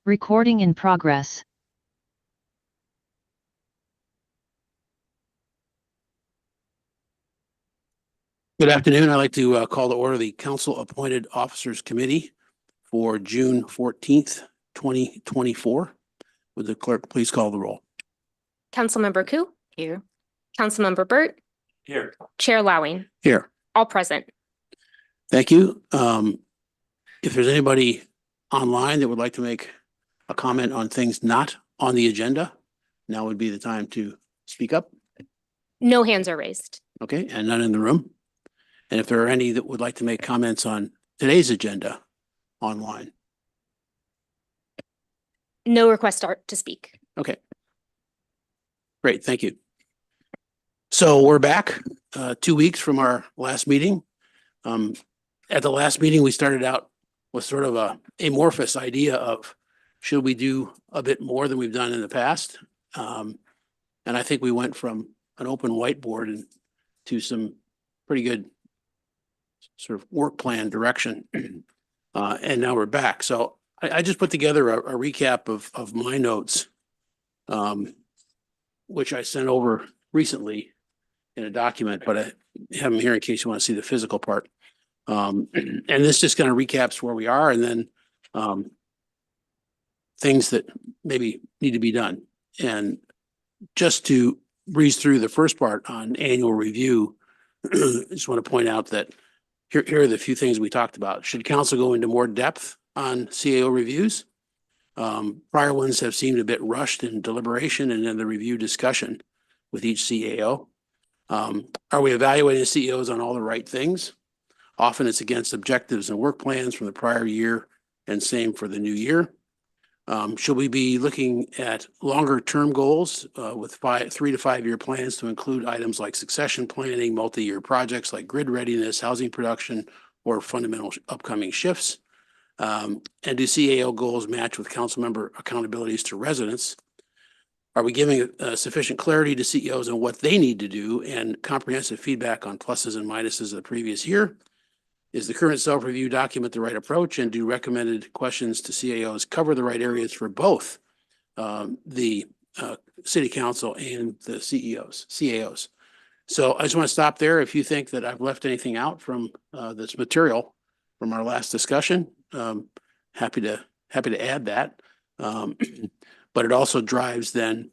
Recording in progress. Good afternoon. I'd like to call to order the Council Appointed Officers Committee for June 14th, 2024. Would the clerk please call the roll? Councilmember Koo? Here. Councilmember Burt? Here. Chair Lowing? Here. All present. Thank you. If there's anybody online that would like to make a comment on things not on the agenda, now would be the time to speak up. No hands are raised. Okay, and none in the room. And if there are any that would like to make comments on today's agenda online. No request to speak. Okay. Great, thank you. So we're back 2 weeks from our last meeting. At the last meeting, we started out with sort of a amorphous idea of should we do a bit more than we've done in the past? And I think we went from an open whiteboard to some pretty good sort of work plan direction. And now we're back. So I just put together a recap of my notes, which I sent over recently in a document, but I have them here in case you want to see the physical part. And this just kind of recaps where we are and then things that maybe need to be done. And just to breeze through the first part on annual review, I just want to point out that here are the few things we talked about. Should council go into more depth on CAO reviews? Prior ones have seemed a bit rushed in deliberation and in the review discussion with each CAO. Are we evaluating CEOs on all the right things? Often it's against objectives and work plans from the prior year and same for the new year. Should we be looking at longer term goals with 3 to 5 year plans to include items like succession planning, multi-year projects like grid readiness, housing production, or fundamental upcoming shifts? And do CAO goals match with council member accountabilities to residents? Are we giving sufficient clarity to CEOs on what they need to do and comprehensive feedback on pluses and minuses of the previous year? Is the current self-review document the right approach, and do recommended questions to CAOs cover the right areas for both the city council and the CAOs? So I just want to stop there. If you think that I've left anything out from this material from our last discussion, happy to add that. But it also drives then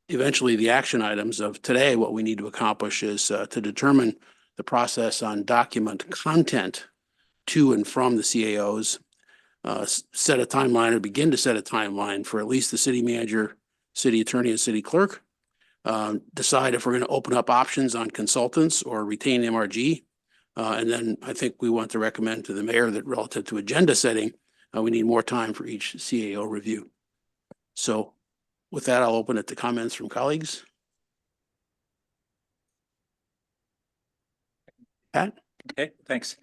eventually the action items of today. What we need to accomplish is to determine the process on document content to and from the CAOs, set a timeline or begin to set a timeline for at least the city manager, city attorney, and city clerk. Decide if we're going to open up options on consultants or retain MRG. And then I think we want to recommend to the mayor that relative to agenda setting, we need more time for each CAO review. So with that, I'll open it to comments from colleagues. Pat? Okay, thanks.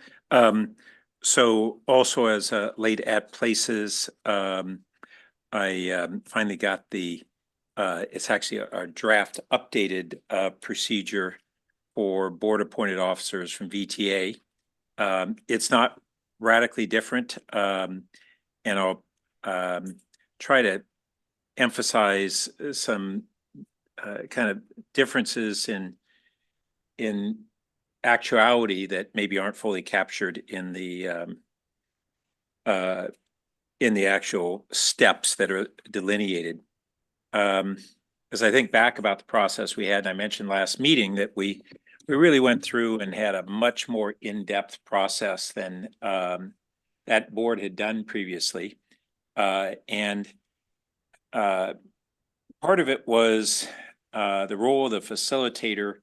So also as late at places, I finally got the, it's actually our draft updated procedure for board appointed officers from VTA. It's not radically different, and I'll try to emphasize some kind of differences in actuality that maybe aren't fully captured in the actual steps that are delineated. As I think back about the process we had, and I mentioned last meeting that we really went through and had a much more in-depth process than that board had done previously. And part of it was the role of the facilitator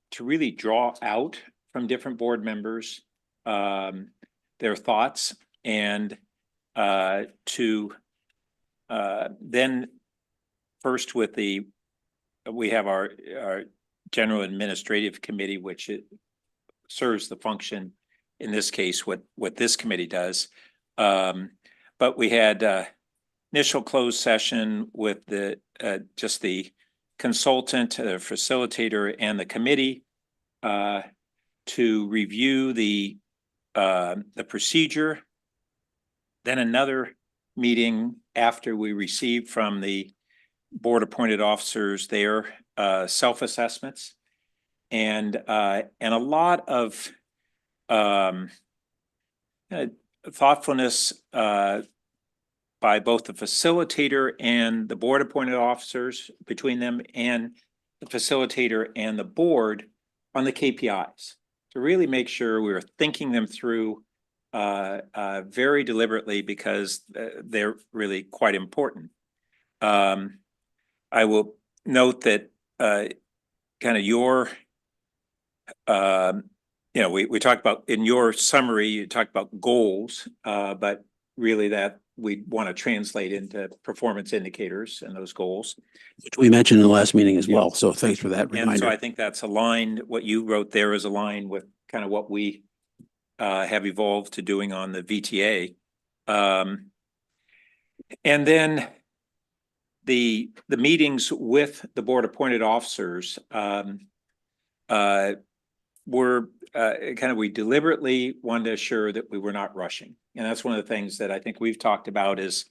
to really draw out from different board members their thoughts and to then first with we have our general administrative committee, which it serves the function, in this case, what this committee does. But we had initial closed session with just the consultant, the facilitator, and the committee to review the procedure. Then another meeting after we received from the board appointed officers their self-assessments. And a lot of thoughtfulness by both the facilitator and the board appointed officers, between them and the facilitator and the board on the KPIs, to really make sure we were thinking them through very deliberately, because they're really quite important. I will note that kind of your we talked about, in your summary, you talked about goals, but really that we want to translate into performance indicators and those goals. Which we mentioned in the last meeting as Yeah. well. So thanks for that And so reminder. I think that's aligned, what you wrote there is aligned with kind of what we have evolved to doing on the VTA. And then the meetings with the board appointed officers were we deliberately wanted to assure that we were not rushing. And that's one of the things that I think we've talked about is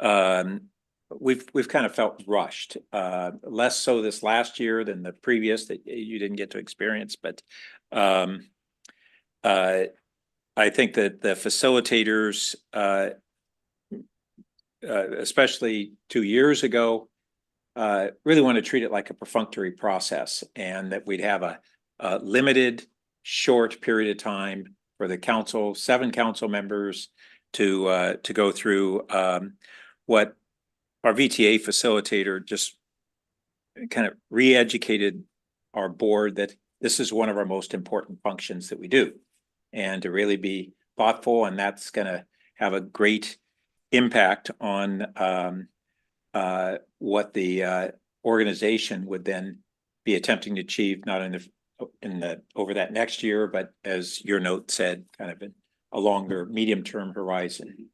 we've kind of felt rushed, less so this last year than the previous that you didn't get to experience. But I think that the facilitators, especially 2 years ago, really want to treat it like a perfunctory process, and that we'd have a limited, short period of time for the council, 7 council members to go through what our VTA facilitator just kind of re-educated our board that this is one of our most important functions that we do, and to really be thoughtful, and that's going to have a great impact on what the organization would then be attempting to achieve, not in the over that next year, but as your note said, kind of in a longer medium-term horizon.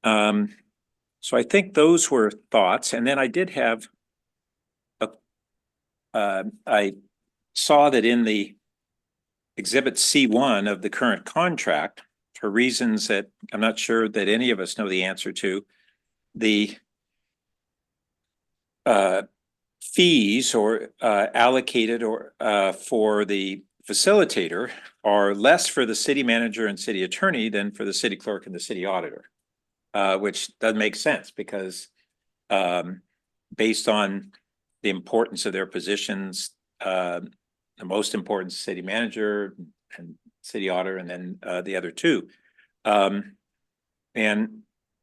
So I think those were thoughts. And then I did have I saw that in the exhibit C1 of the current contract, for reasons that I'm not sure that any of us know the answer to, the fees or allocated or for the facilitator are less for the city manager and city attorney than for the city clerk and the city auditor, which does make sense because based on the importance of their positions, the most important city manager and city auditor, and then the other two. And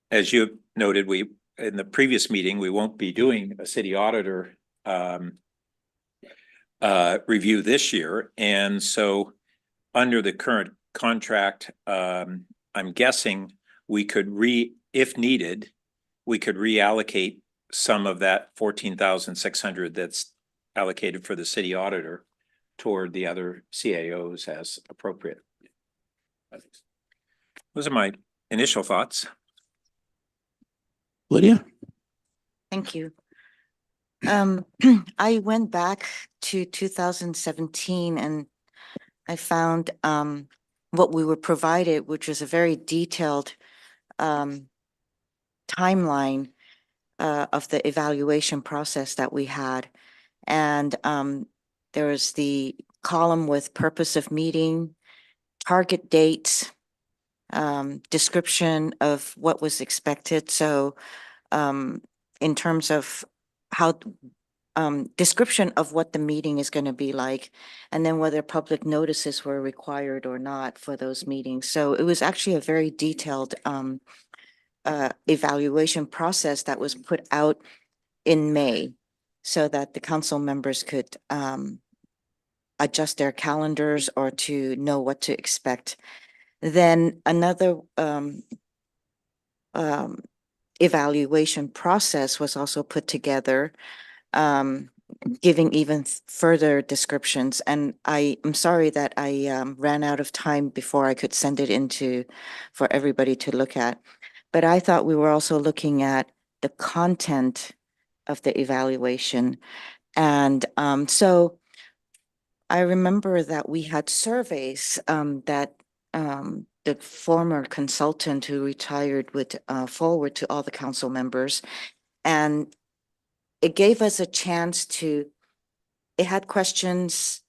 as you noted, in the previous meeting, we won't be doing a city auditor review this year. And so under the current contract, I'm guessing we could if needed, we could reallocate some of that 14,600 that's allocated for the city auditor toward the other CAOs as appropriate. Those are my initial thoughts. Lydia? Thank you. I went back to 2017 and I found what we were provided, which was a very detailed timeline of the evaluation process that we had. And there was the column with purpose of meeting, target dates, description of what was expected. So in terms of how description of what the meeting is going to be like, and then whether public notices were required or not for those meetings. So it was actually a very detailed evaluation process that was put out in May so that the council members could adjust their calendars or to know what to expect. Then another evaluation process was also put together, giving even further descriptions. And I'm sorry that I ran out of time before I could send it for everybody to look at. But I thought we were also looking at the content of the evaluation. And so I remember that we had surveys that the the former consultant who retired would forward to all the council members. And it gave us a chance to, it had questions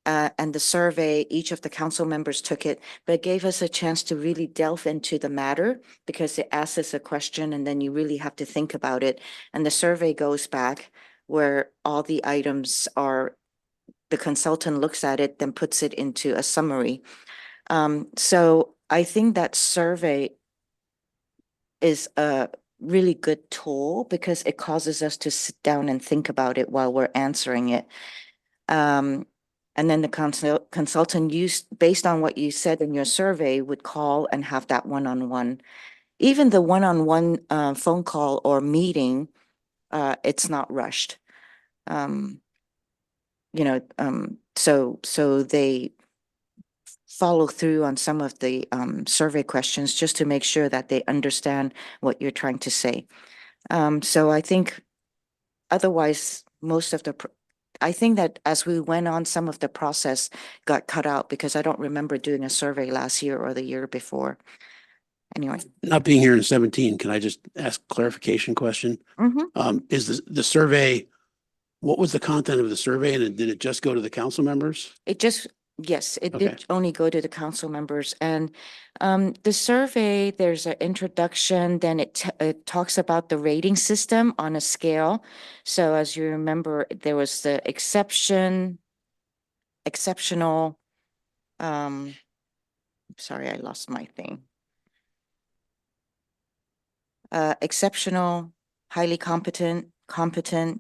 and the survey, each of the council members took it, but it gave us a chance to really delve into the matter because it asks us a question and then you really have to think about it. And the survey goes back where all the items are, the consultant looks at it, then puts it into a summary. So I think that survey is a really good tool because it causes us to sit down and think about it while we're answering it. And then the consultant used, based on what you said in your survey, would call and have that one-on-one. Even the one-on-one phone call or meeting, it's not rushed. So they follow through on some of the survey questions just to make sure that they understand what you're trying to say. So I think otherwise, I think that as we went on, some of the process got cut out because I don't remember doing a survey last year or the year before. Anyway. Not being here in 17, can I just ask a clarification question? Is the survey, what was the content of the survey, and did it just go to the council members? Yes, it Okay. did only go to the council members. And the survey, there's an introduction, then it talks about the rating system on a scale. So as you remember, there was the exceptional, sorry, I lost my thing. Exceptional, highly competent,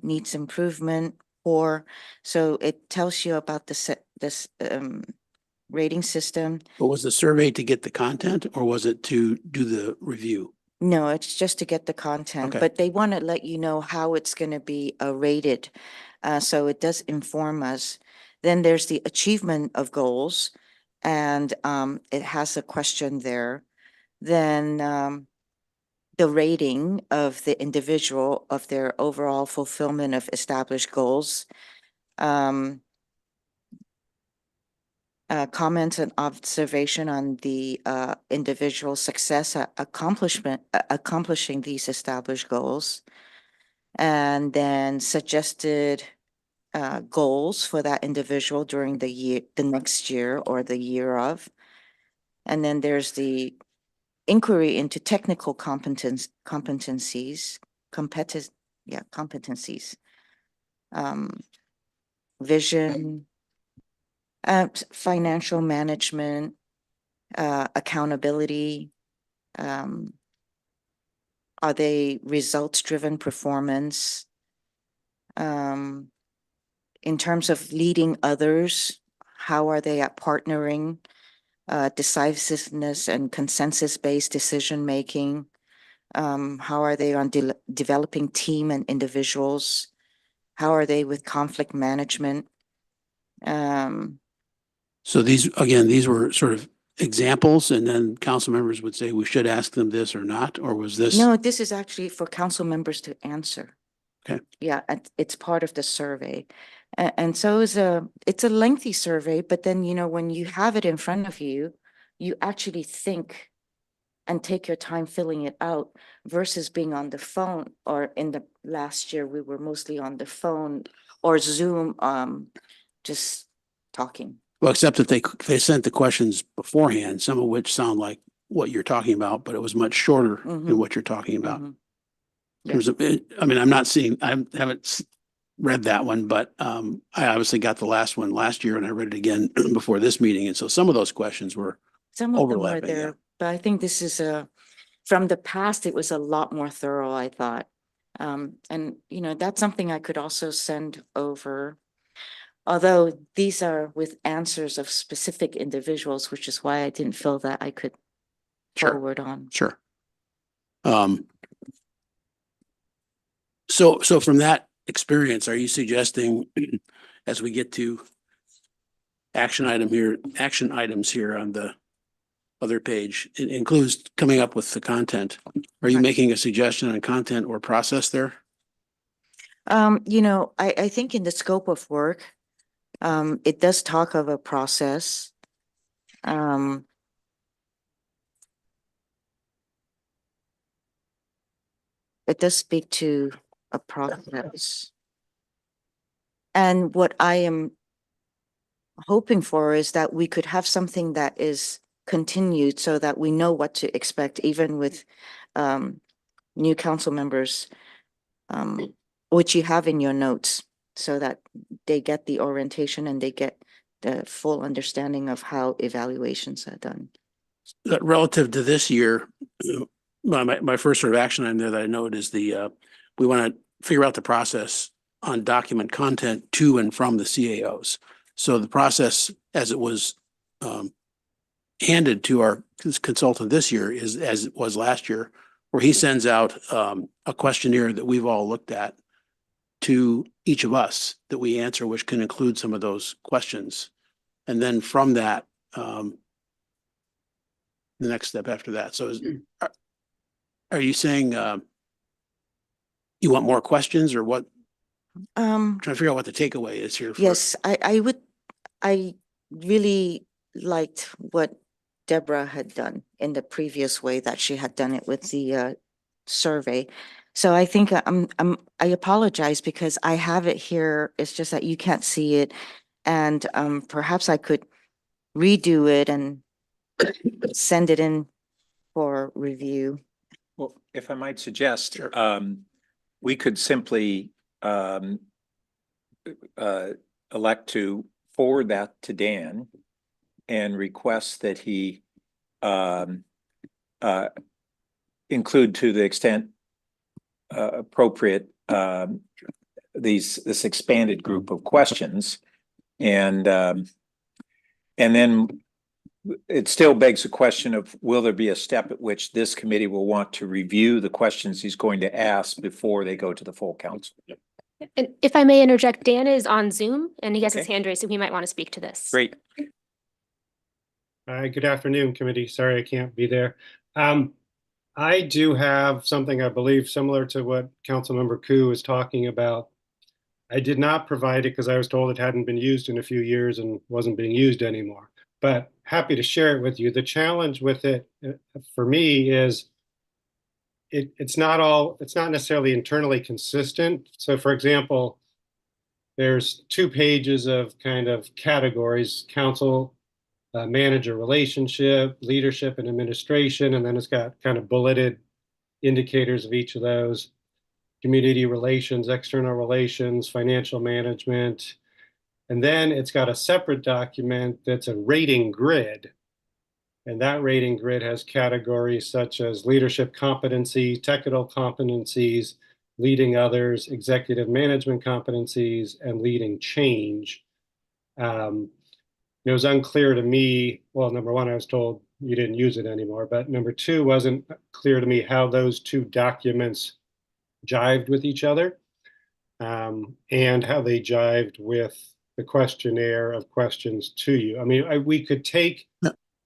needs improvement, poor. So it tells you about this rating system. But was the survey to get the content or was it to do the review? No, it's just to get the content, Okay. but they want to let you know how it's going to be rated. So it does inform us. Then there's the achievement of goals, and it has a question there. Then the rating of the individual of their overall fulfillment of established goals. Comments and observation on the individual success accomplishing these established goals, and then suggested goals for that individual during the next year or the year of. And then there's the inquiry into technical competencies, vision, financial management, accountability. Are they results-driven performance? In terms of leading others, how are they at partnering? Decisiveness and consensus-based decision-making. How are they on developing team and individuals? How are they with conflict management? So these were sort of examples, and then council members would say we should ask them this or not, or was this? No, this is actually for council members to answer. Okay. Yeah, it's part of the survey. And so it's a lengthy survey, but then, when you have it in front of you, you actually think and take your time filling it out versus being on the phone, or in the last year, we were mostly on the phone or Zoom, just talking. Well, except that they sent the questions beforehand, some of which sound like what you're talking about, but it was much shorter than what you're talking about. In terms of, I mean, I haven't read that one, but I obviously got the last one last year and I read it again before this meeting. And so some of those questions were Some of them were overlapping, there, yeah. but I think this is from the past, it was a lot more thorough, I thought. And that's something I could also send over. Although these are with answers of specific individuals, which is why I didn't feel that I could Sure. forward on. Sure. So from that experience, are you suggesting as we get to action items here on the other page, it includes coming up with the content. Are you Right. making a suggestion on content or process there? I think in the scope of work, it does talk of a process. it does speak to a process. And what I am hoping for is that we could have something that is continued so that we know what to expect, even with new council members, which you have in your notes, so that they get the orientation and they get the full understanding of how evaluations are done. Relative to this year, my first sort of action item there that I noted is we want to figure out the process on document content to and from the CAOs. So the process as it was handed to our consultant this year is as it was last year, where he sends out a questionnaire that we've all looked at to each of us that we answer, which can include some of those questions. And then from that, the next step after that. So are you saying you want more questions or what? Trying to figure out what the takeaway is here. Yes, I really liked what Deborah had done in the previous way that she had done it with the survey. So I think I apologize because I have it here. It's just that you can't see it. And perhaps I could redo it and send it in for review. Well, if I might suggest, we could simply elect to forward that to Dan and request that he include to the extent appropriate this expanded group of questions, and then it still begs the question of, will there be a step at which this committee will want to review the questions he's going to ask before they go to the full council? And if I may interject, Dan is on Zoom and he has his Okay. hand raised, so he might want to speak to this. Great. Good afternoon, committee. Sorry I can't be there. I do have something I believe similar to what Councilmember Koo is talking about. I did not provide it because I was told it hadn't been used in a few years and wasn't being used anymore. But happy to share it with you. The challenge with it for me is it's not necessarily internally consistent. So for example, there's 2 pages of kind of categories: council, manager relationship, leadership and administration, and then it's got kind of bulleted indicators of each of those: community relations, external relations, financial management. And then it's got a separate document that's a rating grid. And that rating grid has categories such as leadership competency, technical competencies, leading others, executive management competencies, and leading change. It was unclear to me, well, number one, I was told you didn't use it anymore, but number two, wasn't clear to me how those 2 documents jived with each other, and how they jived with the questionnaire of questions to you. I mean, we could take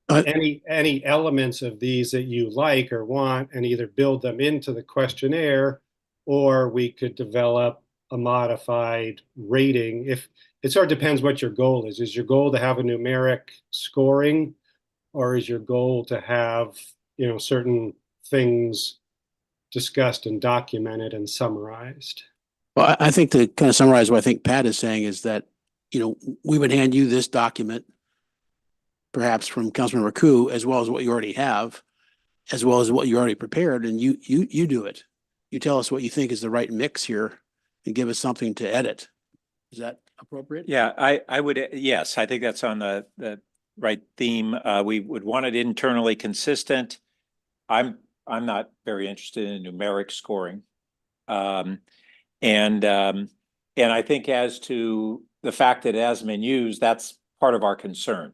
any elements of these that you like or want and either build them into the questionnaire, or we could develop a modified rating. If it sort of depends what your goal is. Is your goal to have a numeric scoring, or is your goal to have, certain things discussed and documented and summarized? Well, I think to kind of summarize what I think Pat is saying is that, we would hand you this document, perhaps from Councilmember Koo, as well as what you already have, as well as what you already prepared, and you do it. You tell us what you think is the right mix here and give us something to edit. Is that appropriate? Yeah, I would, yes, I think that's on the right theme. We would want it internally consistent. I'm not very interested in numeric scoring. And I think as to the fact that it hasn't been used, that's part of our concern,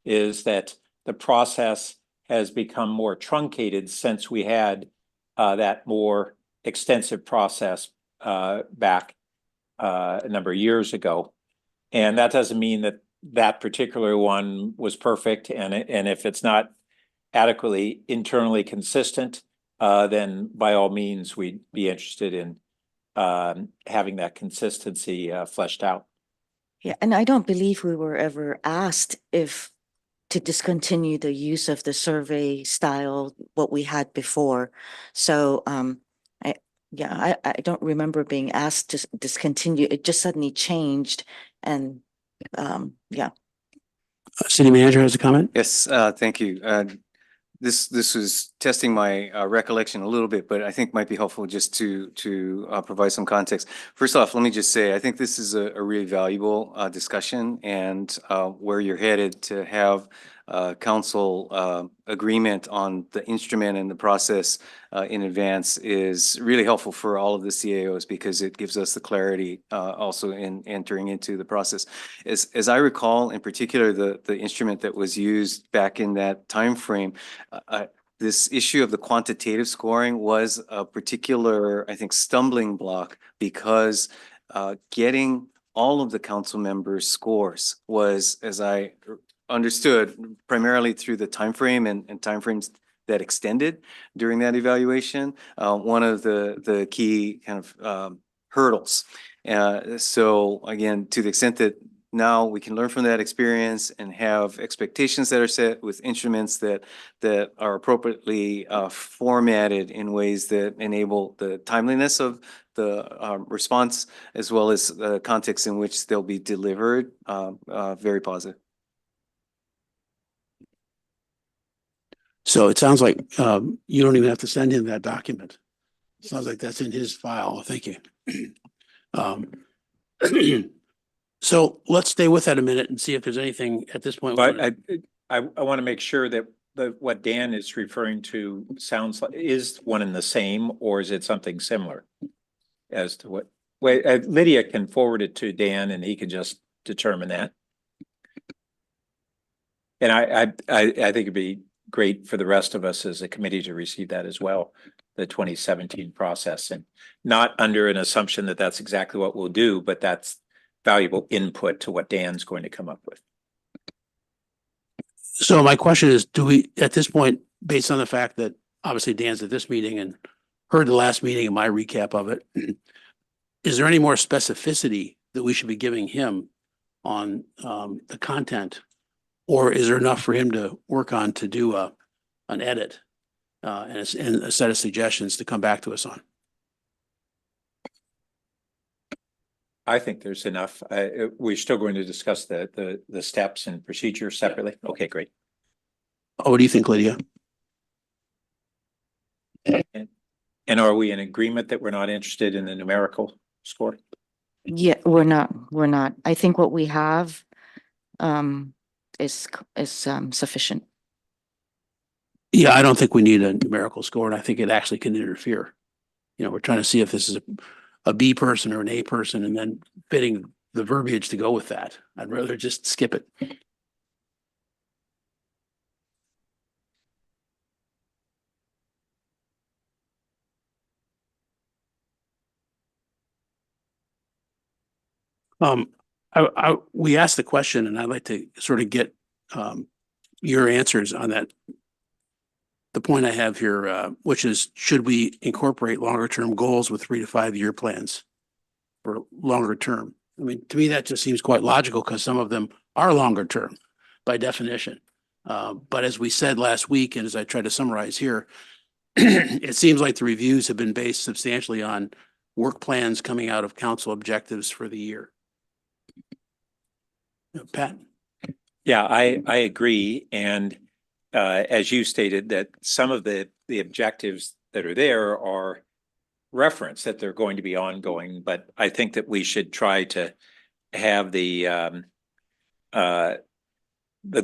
is that the process has become more truncated since we had that more extensive process back a number of years ago. And that doesn't mean that that particular one was perfect. And if it's not adequately internally consistent, then by all means, we'd be interested in having that consistency fleshed out. Yeah, and I don't believe we were ever asked if to discontinue the use of the survey style, what we had before. So yeah, I don't remember being asked to discontinue. It just suddenly changed and, yeah. City manager has a comment? Yes, thank you. This was testing my recollection a little bit, but I think might be helpful just to provide some context. First off, let me just say, I think this is a really valuable discussion, and where you're headed to have council agreement on the instrument and the process in advance is really helpful for all of the CAOs because it gives us the clarity also in entering into the process. As I recall, in particular, the instrument that was used back in that time frame, this issue of the quantitative scoring was a particular, I think, stumbling block because getting all of the council members' scores was, as I understood, primarily through the timeframe and timeframes that extended during that evaluation, one of the key kind of hurdles. So again, to the extent that now we can learn from that experience and have expectations that are set with instruments that are appropriately formatted in ways that enable the timeliness of the response as well as the context in which they'll be delivered, very positive. So it sounds like you don't even have to send him that document. Sounds like that's in his file. Thank you. So let's stay with that a minute and see if there's anything at this point. But I want to make sure that what Dan is referring to sounds like, is one and the same, or is it something similar? As to what, wait, Lydia can forward it to Dan and he can just determine that. And I think it'd be great for the rest of us as a committee to receive that as well, the 2017 process, and not under an assumption that that's exactly what we'll do, but that's valuable input to what Dan's going to come up with. So my question is, do we, at this point, based on the fact that obviously Dan's at this meeting and heard the last meeting and my recap of it, is there any more specificity that we should be giving him on the content? Or is there enough for him to work on to do an edit and a set of suggestions to come back to us on? I think there's enough. We're still going to discuss the steps and procedures separately. Okay, great. Oh, what do you think, Lydia? And are we in agreement that we're not interested in the numerical score? Yeah, we're not. I think what we have is sufficient. Yeah, I don't think we need a numerical score, and I think it actually can interfere. You know, we're trying to see if this is a B person or an A person, and then fitting the verbiage to go with that. I'd rather just skip it. We asked the question, and I'd like to sort of get your answers on that. The point I have here, which is, should we incorporate longer term goals with 3 to 5 year plans for longer term? I mean, to me, that just seems quite logical because some of them are longer term by definition. But as we said last week, and as I tried to summarize here, it seems like the reviews have been based substantially on work plans coming out of council objectives for the year. Pat? Yeah, I agree. And as you stated, that some of the objectives that are there are referenced, that they're going to be ongoing, but I think that we should try to have the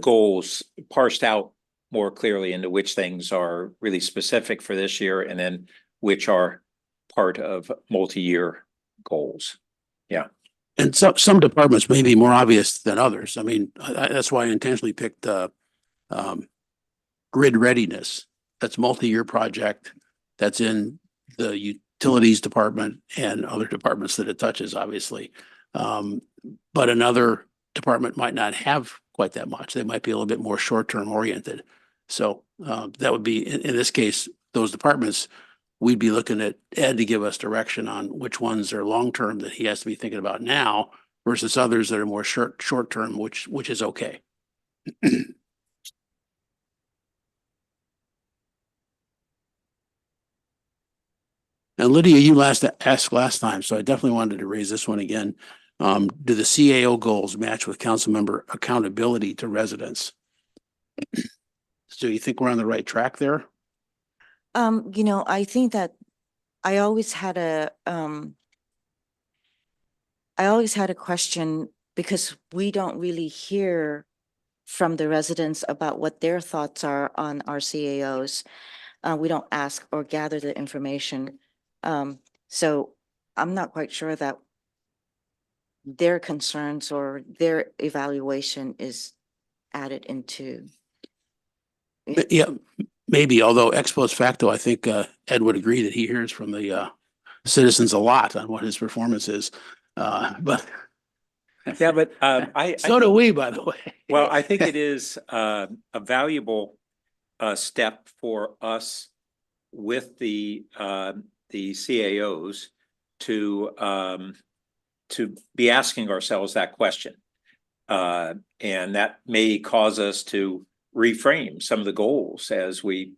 goals parsed out more clearly into which things are really specific for this year and then which are part of multi-year goals. Yeah. And some departments may be more obvious than others. I mean, that's why I intentionally picked grid readiness. That's multi-year project. That's in the utilities department and other departments that it touches, obviously. But another department might not have quite that much. They might be a little bit more short-term oriented. So that would be, in this case, those departments, we'd be looking at Ed to give us direction on which ones are long-term that he has to be thinking about now versus others that are more short-term, which is okay. And Lydia, you asked last time, so I definitely wanted to raise this one again. Do the CAO goals match with council member accountability to residents? So you think we're on the right track there? I think that I always had a question because we don't really hear from the residents about what their thoughts are on our CAOs. We don't ask or gather the information. So I'm not quite sure that their concerns or their evaluation is added into. Yeah, maybe, although ex post facto, I think Ed would agree that he hears from the citizens a lot on what his performance is. But Yeah, but so do we, by the way. well, I think it is a valuable step for us with the CAOs to be asking ourselves that question. And that may cause us to reframe some of the goals as we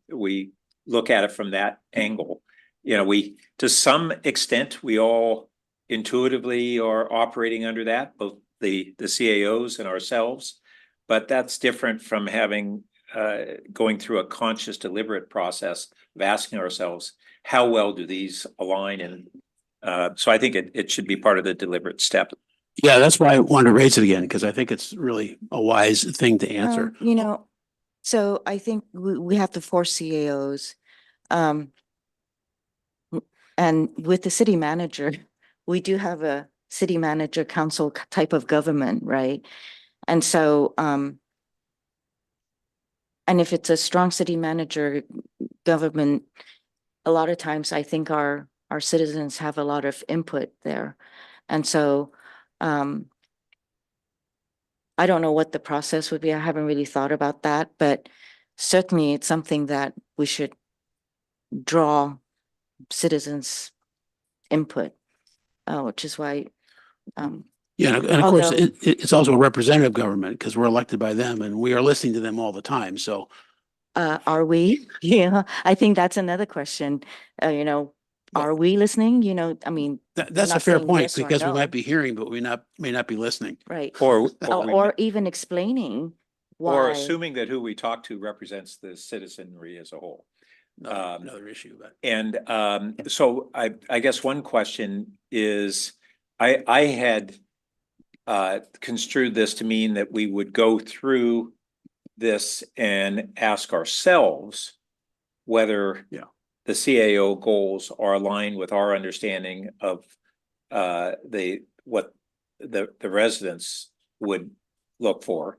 look at it from that angle. You know, to some extent, we all intuitively are operating under that, both the CAOs and ourselves. But that's different from having going through a conscious, deliberate process of asking ourselves, how well do these align? And so I think it should be part of the deliberate step. Yeah, that's why I wanted to raise it again, because I think it's really a wise thing to answer. So I think we have to force CAOs. And with the city manager, we do have a city manager council type of government, right? And so, and if it's a strong city manager government, a lot of times I think our citizens have a lot of input there. And so, I don't know what the process would be. I haven't really thought about that, but certainly it's something that we should draw citizens' input, which is why, Yeah, and of course, although- it's also a representative government because we're elected by them and we are listening to them all the time. So are we? Yeah, I think that's another question. Are we listening? I mean, that's a not fair saying point yes or because we no. might be hearing, but we may not be listening. right. Or Or even explaining or why. assuming that who we talk to represents the citizenry as a whole. Another issue, but And so I guess one question is, I had construed this to mean that we would go through this and ask ourselves whether the CAO goals are aligned with our understanding of what the residents would look for.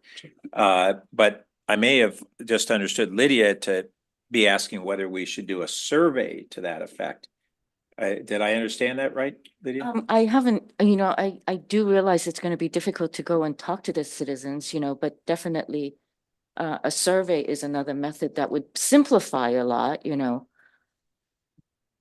But I may have just understood Lydia to be asking whether we should do a survey to that effect. Did I understand that right, Lydia? I haven't, I do realize it's going to be difficult to go and talk to the citizens, but definitely a survey is another method that would simplify a lot,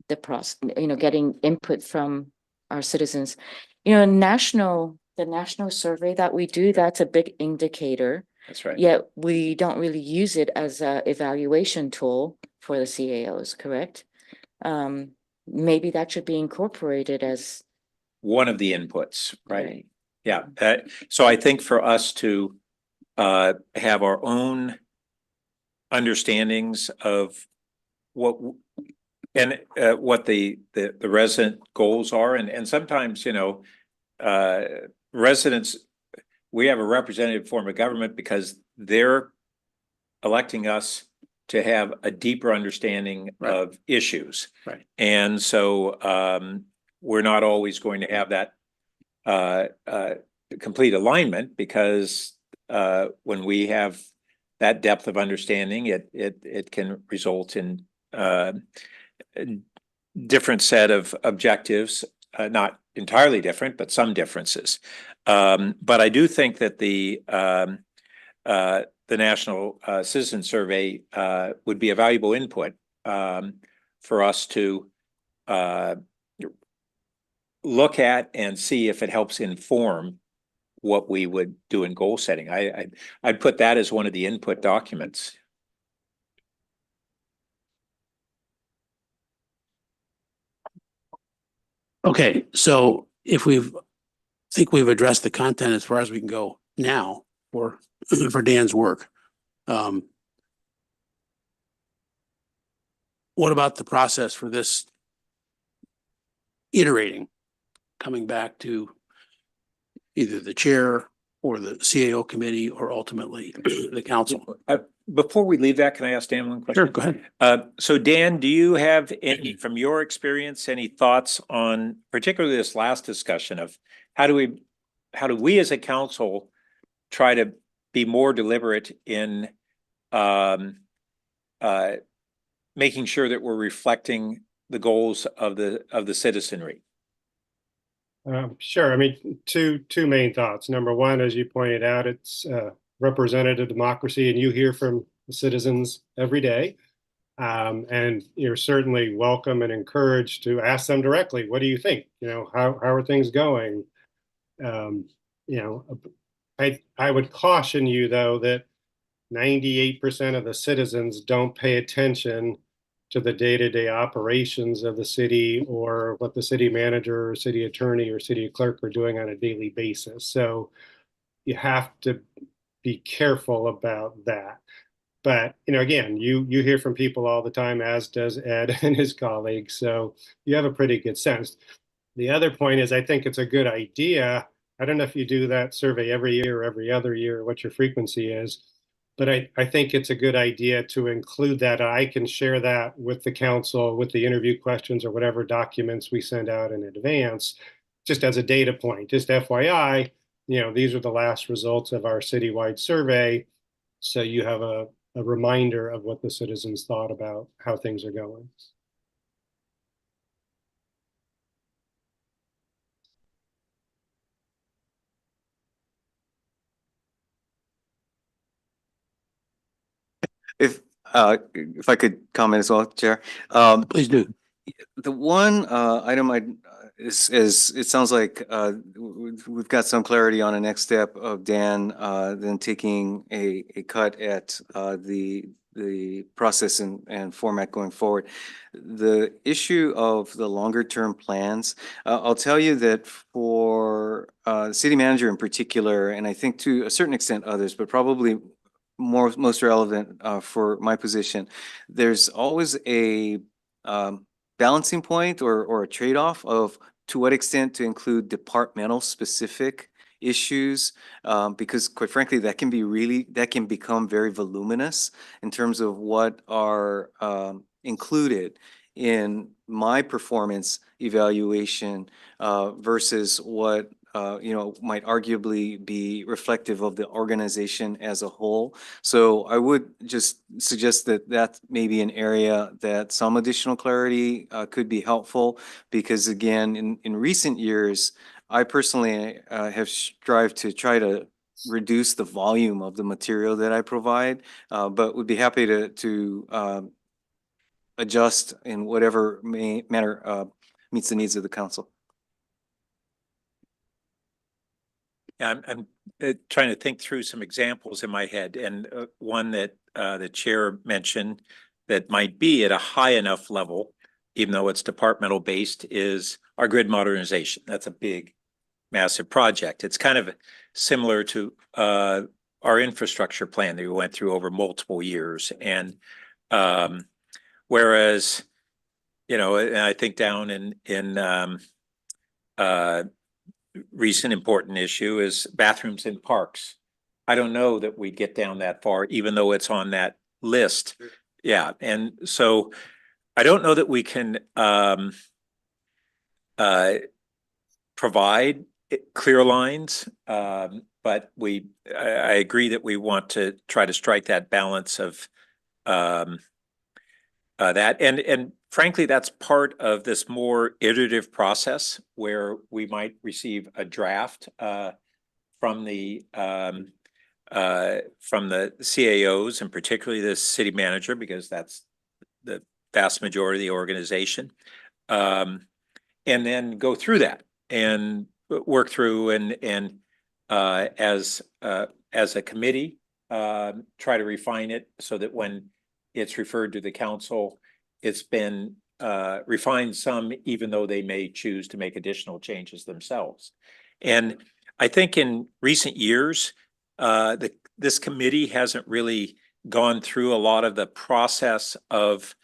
the process, getting input from our citizens. The national survey that we do, that's a big indicator. That's right. Yet we don't really use it as a evaluation tool for the CAOs, correct? Maybe that should be incorporated as one of the inputs, right? Yeah. So I think for us to have our own understandings of what the resident goals are, and sometimes residents, we have a representative form of government because they're electing us to have a deeper understanding of issues. Right. And so we're not always going to have that complete alignment because when we have that depth of understanding, it can result in a different set of objectives, not entirely different, but some differences. But I do think that the National Citizen Survey would be a valuable input for us to look at and see if it helps inform what we would do in goal setting. I'd put that as one of the input documents. Okay, so if think we've addressed the content as far as we can go now for, for Dan's work. What about the process for this iterating, coming back to either the chair or the CAO committee or ultimately the council? Before we leave that, can I ask Dan one question? Sure, go ahead. So Dan, do you have any, from your experience, any thoughts on particularly this last discussion of how do we as a council try to be more deliberate in making sure that we're reflecting the goals of the citizenry? Sure. I mean, two main thoughts. Number one, as you pointed out, it's representative democracy, and you hear from the citizens every day. And you're certainly welcome and encouraged to ask them directly, what do you think? You know, how are things going? You know, I would caution you, though, that 98% of the citizens don't pay attention to the day-to-day operations of the city or what the city manager or city attorney or city clerk are doing on a daily basis. So you have to be careful about that. But, you know, again, you hear from people all the time, as does Ed and his colleagues. So you have a pretty good sense. The other point is, I think it's a good idea. I don't know if you do that survey every year or every other year, what your frequency is, but I think it's a good idea to include that. I can share that with the council, with the interview questions or whatever documents we send out in advance, just as a data point. Just FYI, you know, these are the last results of our citywide survey. So you have a reminder of what the citizens thought about how things are going. If I could comment as well, Chair. Please do. The one item is it sounds like we've got some clarity on a next step of Dan then taking a cut at the process and format going forward. The issue of the longer term plans, I'll tell you that for the city manager in particular, and I think to a certain extent others, but probably most relevant for my position, there's always a balancing point or a trade-off of to what extent to include departmental specific issues, because quite frankly, that can become very voluminous in terms of what are included in my performance evaluation versus what might arguably be reflective of the organization as a whole. So I would just suggest that that may be an area that some additional clarity could be helpful, because again, in recent years, I personally have strived to try to reduce the volume of the material that I provide, but would be happy to adjust in whatever manner meets the needs of the council. Yeah, I'm trying to think through some examples in my head, and one that the chair mentioned that might be at a high enough level, even though it's departmental based, is our grid modernization. That's a big, massive project. It's kind of similar to our infrastructure plan that we went through over multiple years. And whereas, you know, and I think down in recent important issue is bathrooms in parks. I don't know that we get down that far, even though it's on that list. Yeah, and so I don't know that we can provide clear lines, but I agree that we want to try to strike that balance of that, and frankly, that's part of this more iterative process where we might receive a draft from the CAOs, and particularly the city manager, because that's the vast majority of the organization, and then go through that and work through and as a committee try to refine it so that when it's referred to the council, it's been refine some, even though they may choose to make additional changes themselves. And I think in recent years, this committee hasn't really gone through a lot of the process of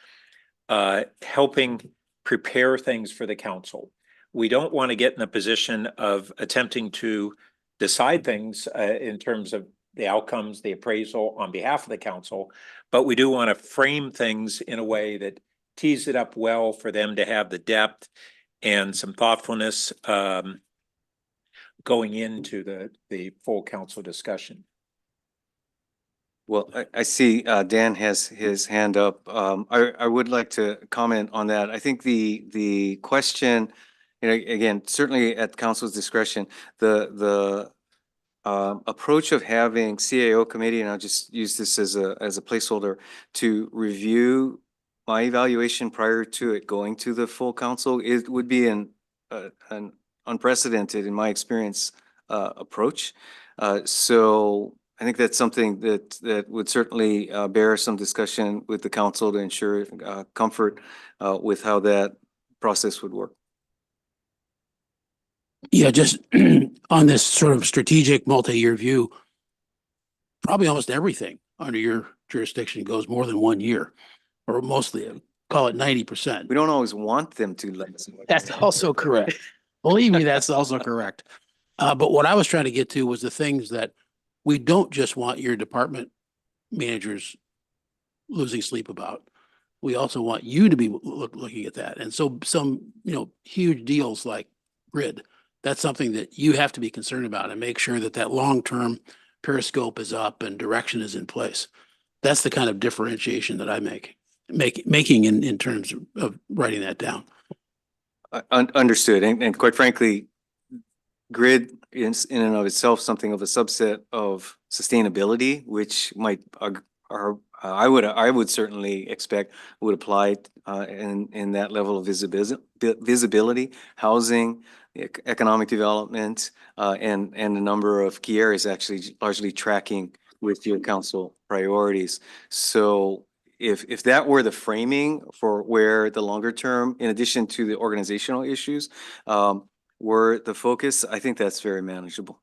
helping prepare things for the council. We don't want to get in a position of attempting to decide things in terms of the outcomes, the appraisal on behalf of the council, but we do want to frame things in a way that tees it up well for them to have the depth and some thoughtfulness going into the full council discussion. Well, I see Dan has his hand up. I would like to comment on that. I think the question, again, certainly at council's discretion, the approach of having CAO committee, and I'll just use this as a placeholder, to review my evaluation prior to it going to the full council, it would be an unprecedented, in my experience, approach. So I think that's something that would certainly bear some discussion with the council to ensure comfort with how that process would work. Yeah, just on this sort of strategic multi-year view, probably almost everything under your jurisdiction goes more than 1 year, or mostly, call it 90%. We don't always want them to. That's also correct. Believe me, that's also correct. But what I was trying to get to was the things that we don't just want your department managers losing sleep about. We also want you to be looking at that. And so some, huge deals like grid, that's something that you have to be concerned about and make sure that that long-term periscope is up and direction is in place. That's the kind of differentiation that I making in terms of writing that down. Understood. And quite frankly, grid is in and of itself something of a subset of sustainability, which might I would certainly expect would apply in that level of visibility, housing, economic development, and a number of key areas actually largely tracking with your council priorities. So if that were the framing for where the longer term, in addition to the organizational issues, were the focus, I think that's very manageable.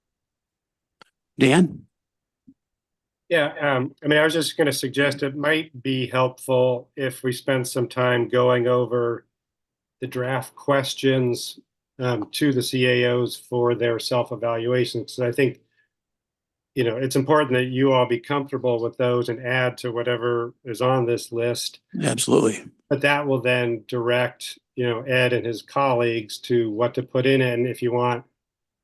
Dan? Yeah, I was just going to suggest it might be helpful if we spend some time going over the draft questions to the CAOs for their self-evaluations. So I think, it's important that you all be comfortable with those and add to whatever is on this list. Absolutely. But that will then direct, Ed and his colleagues to what to put in it. And if you want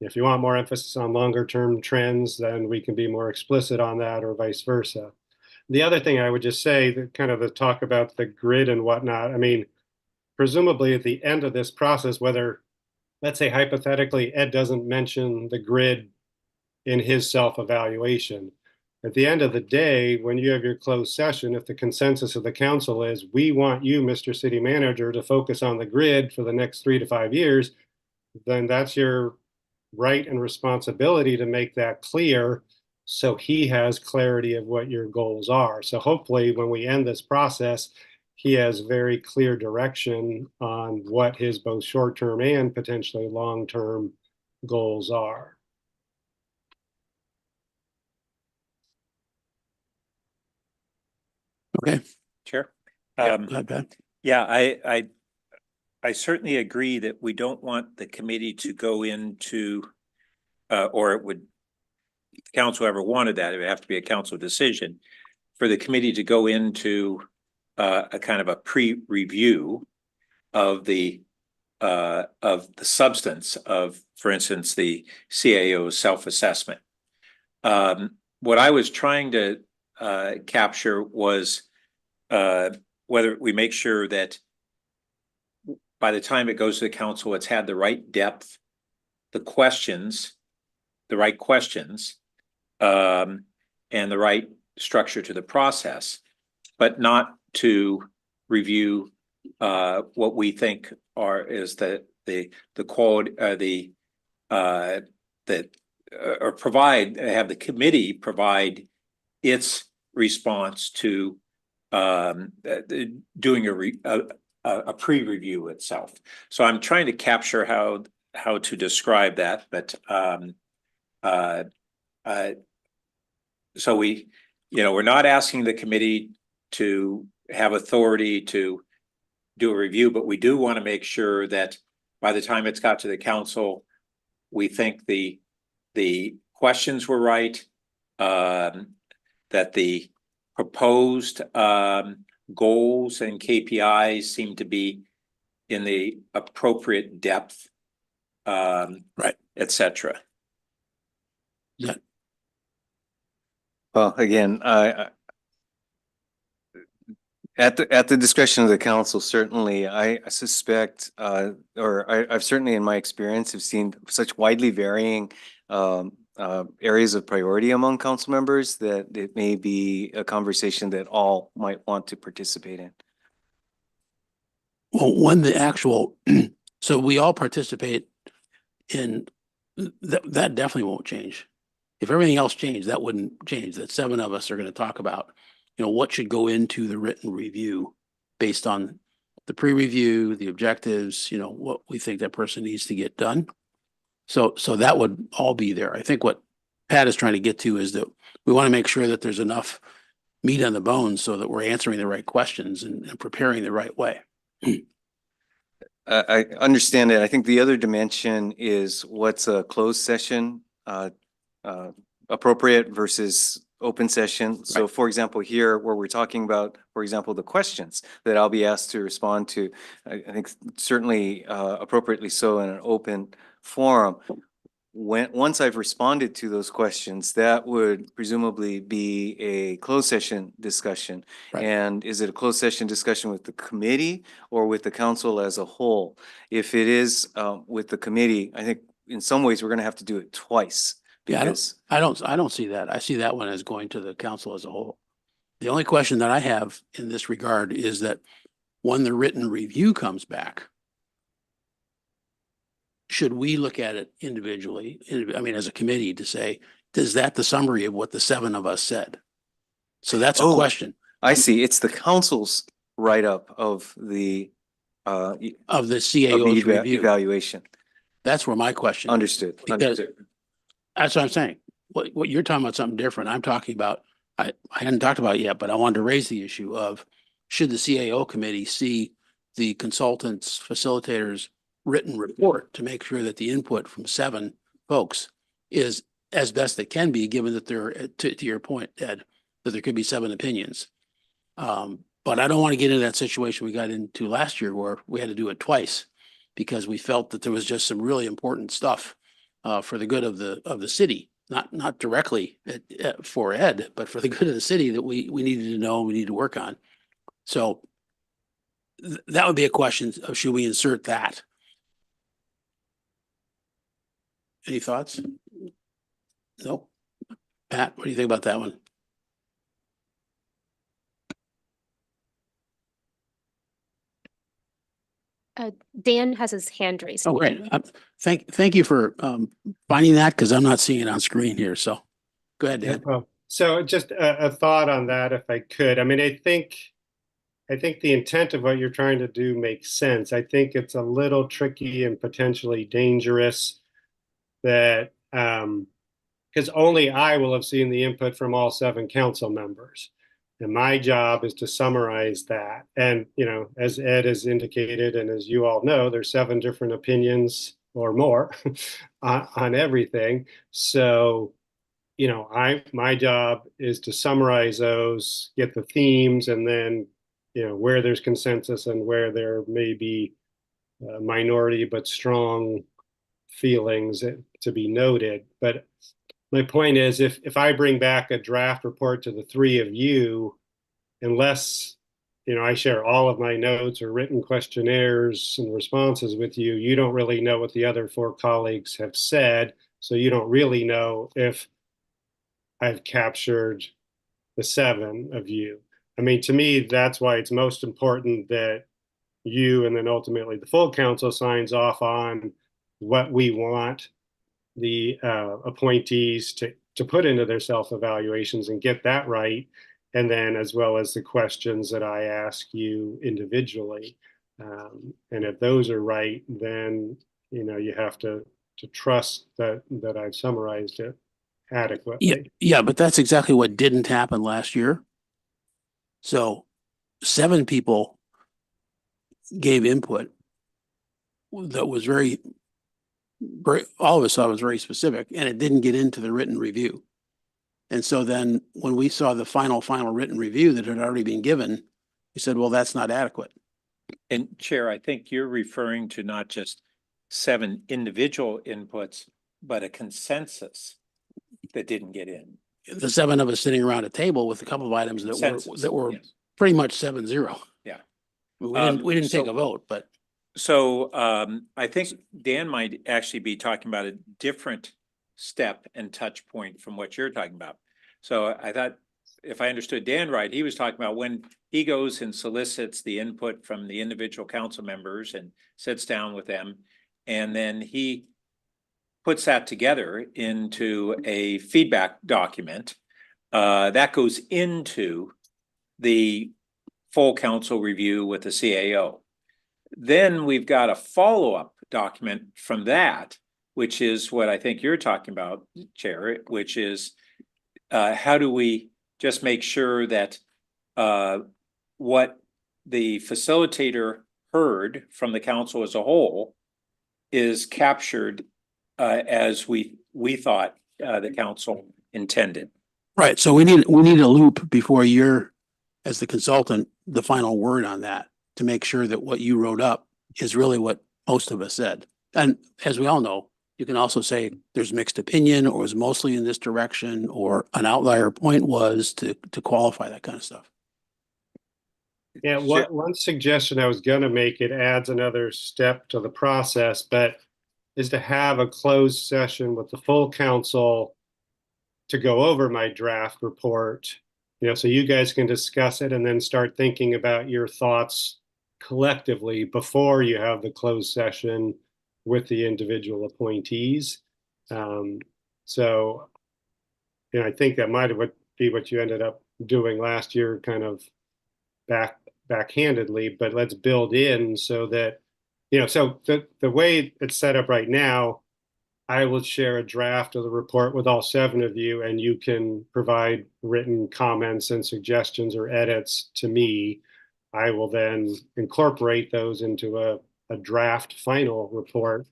more emphasis on longer term trends, then we can be more explicit on that, or vice versa. The other thing I would just say, that kind of the talk about the grid and whatnot, presumably at the end of this process, whether, let's say hypothetically, Ed doesn't mention the grid in his self-evaluation, at the end of the day, when you have your closed session, if the consensus of the council is, we want you, Mr. City Manager, to focus on the grid for the next 3 to 5 years, then that's your right and responsibility to make that clear, so he has clarity of what your goals are. So hopefully when we end this process, he has very clear direction on what his both short-term and potentially long-term goals are. Okay. Sure. Go ahead, Pat. Yeah, I certainly agree that we don't want the committee to go into, or it would, if the council ever wanted that, it would have to be a council decision, for the committee to go into a kind of a pre-review of the substance of, for instance, the CAO's self-assessment. What I was trying to capture was whether we make sure that by the time it goes to the council, it's had the right depth, the right questions, and the right structure to the process, but not to review what we think is the quality, or have the committee provide its response to doing a pre-review itself. So I'm trying to capture how to describe that, but so we're not asking the committee to have authority to do a review, but we do want to make sure that by the time it's got to the council, we think the questions were right, that the proposed goals and KPIs seem to be in the appropriate depth, Right. et cetera. Yeah. Well, again, at the discretion of the council, certainly, I suspect, I've certainly in my experience have seen such widely varying areas of priority among council members that it may be a conversation that all might want to participate in. Well, when the actual, so we all participate in, that definitely won't change. If everything else changed, that wouldn't change. That 7 of us are going to talk about, what should go into the written review based on the pre-review, the objectives, what we think that person needs to get done. So that would all be there. I think what Pat is trying to get to is that we want to make sure that there's enough meat on the bones so that we're answering the right questions and preparing the right way. I understand that. I think the other dimension is what's a closed session appropriate versus open session. So Right. for example, here where we're talking about, for example, the questions that I'll be asked to respond to, I think certainly appropriately so in an open forum. Once I've responded to those questions, that would presumably be a closed session discussion. Right. And is it a closed session discussion with the committee or with the council as a whole? If it is with the committee, I think in some ways we're going to have to do it twice. Yeah, Because I don't see that. I see that one as going to the council as a whole. The only question that I have in this regard is that when the written review comes back, should we look at it individually, as a committee to say, is that the summary of what the 7 of us said? So that's a Oh, question I see, it's the council's write-up of the of the of CAO's the review. evaluation. That's where my question is. Understood. Because Understood. that's what I'm saying. What you're talking about something different. I'm talking about, I hadn't talked about it yet, but I wanted to raise the issue of should the CAO committee see the consultants, facilitators written report to make sure that the input from 7 folks is as best it can be, given that there, to your point, Ed, that there could be 7 opinions. But I don't want to get into that situation we got into last year where we had to do it twice because we felt that there was just some really important stuff for the good of the city, not directly for Ed, but for the good of the city that we needed to know, we need to work on. So that would be a question of should we insert that? Any thoughts? No? Pat, what do you think about that one? Dan has his hand raised. Oh, great. Thank you for finding that because I'm not seeing it on screen here. So go ahead, Dan. Well, so just a thought on that, if I could. I think the intent of what you're trying to do makes sense. I think it's a little tricky and potentially dangerous that because only I will have seen the input from all 7 council members. And my job is to summarize that. And, as Ed has indicated, and as you all know, there's 7 different opinions or more on everything. So, my job is to summarize those, get the themes, and then, where there's consensus and where there may be minority but strong feelings to be noted. But my point is, if I bring back a draft report to the 3 of you, unless I share all of my notes or written questionnaires and responses with you, you don't really know what the other 4 colleagues have said. So you don't really know if I've captured the 7 of you. To me, that's why it's most important that you and then ultimately the full council signs off on what we want the appointees to put into their self-evaluations and get that right. And then as well as the questions that I ask you individually. And if those are right, then, you have to trust that I've summarized it Yeah, adequately. yeah, but that's exactly what didn't happen last year. So 7 people gave input that was all of us thought was very specific, and it didn't get into the written review. And so then when we saw the final written review that had already been given, we said, well, that's not adequate. And Chair, I think you're referring to not just 7 individual inputs, but a consensus that didn't get in. The 7 of us sitting around a table with a couple of items Consensus, that were yes. pretty much 7-0. Yeah. We didn't take so- a vote, but So I think Dan might actually be talking about a different step and touch point from what you're talking about. So I thought, if I understood Dan right, he was talking about when he goes and solicits the input from the individual council members and sits down with them, and then he puts that together into a feedback document that goes into the full council review with the CAO. Then we've got a follow-up document from that, which is what I think you're talking about, Chair, which is how do we just make sure that what the facilitator heard from the council as a whole is captured as we thought the council intended. right. So we need a loop before you're, as the consultant, the final word on that to make sure that what you wrote up is really what most of us said. And as we all know, you can also say there's mixed opinion or was mostly in this direction or an outlier point was to qualify that kind of stuff. Yeah, one suggestion I was gonna make, it adds another step to the process, but is to have a closed session with the full council to go over my draft report, so you guys can discuss it and then start thinking about your thoughts collectively before you have the closed session with the individual appointees. So, I think that might be what you ended up doing last year, kind of backhandedly, but let's build in so that, so the way it's set up right now, I will share a draft of the report with all 7 of you, and you can provide written comments and suggestions or edits to me. I will then incorporate those into a draft final report.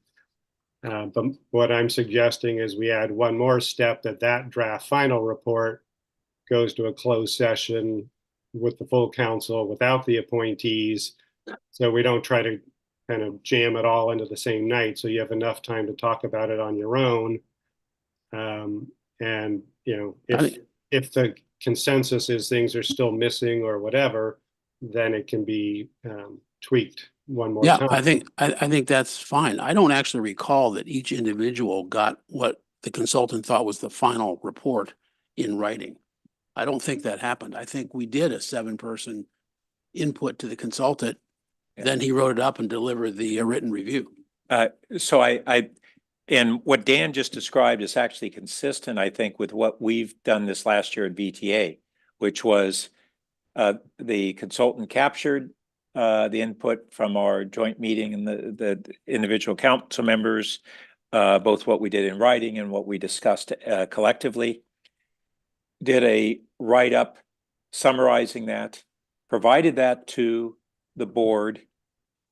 But what I'm suggesting is we add one more step, that draft final report goes to a closed session with the full council without the appointees. So we don't try to kind of jam it all into the same night. So you have enough time to talk about it on your own. And, if the consensus is things are still missing or whatever, then it can be tweaked one more Yeah, time. I think that's fine. I don't actually recall that each individual got what the consultant thought was the final report in writing. I don't think that happened. I think we did a 7-person input to the consultant. Yeah. Then he wrote it up and delivered the written review. So and what Dan just described is actually consistent, I think, with what we've done this last year at VTA, which was the consultant captured the input from our joint meeting and the individual council members, both what we did in writing and what we discussed collectively, did a write-up summarizing that, provided that to the board,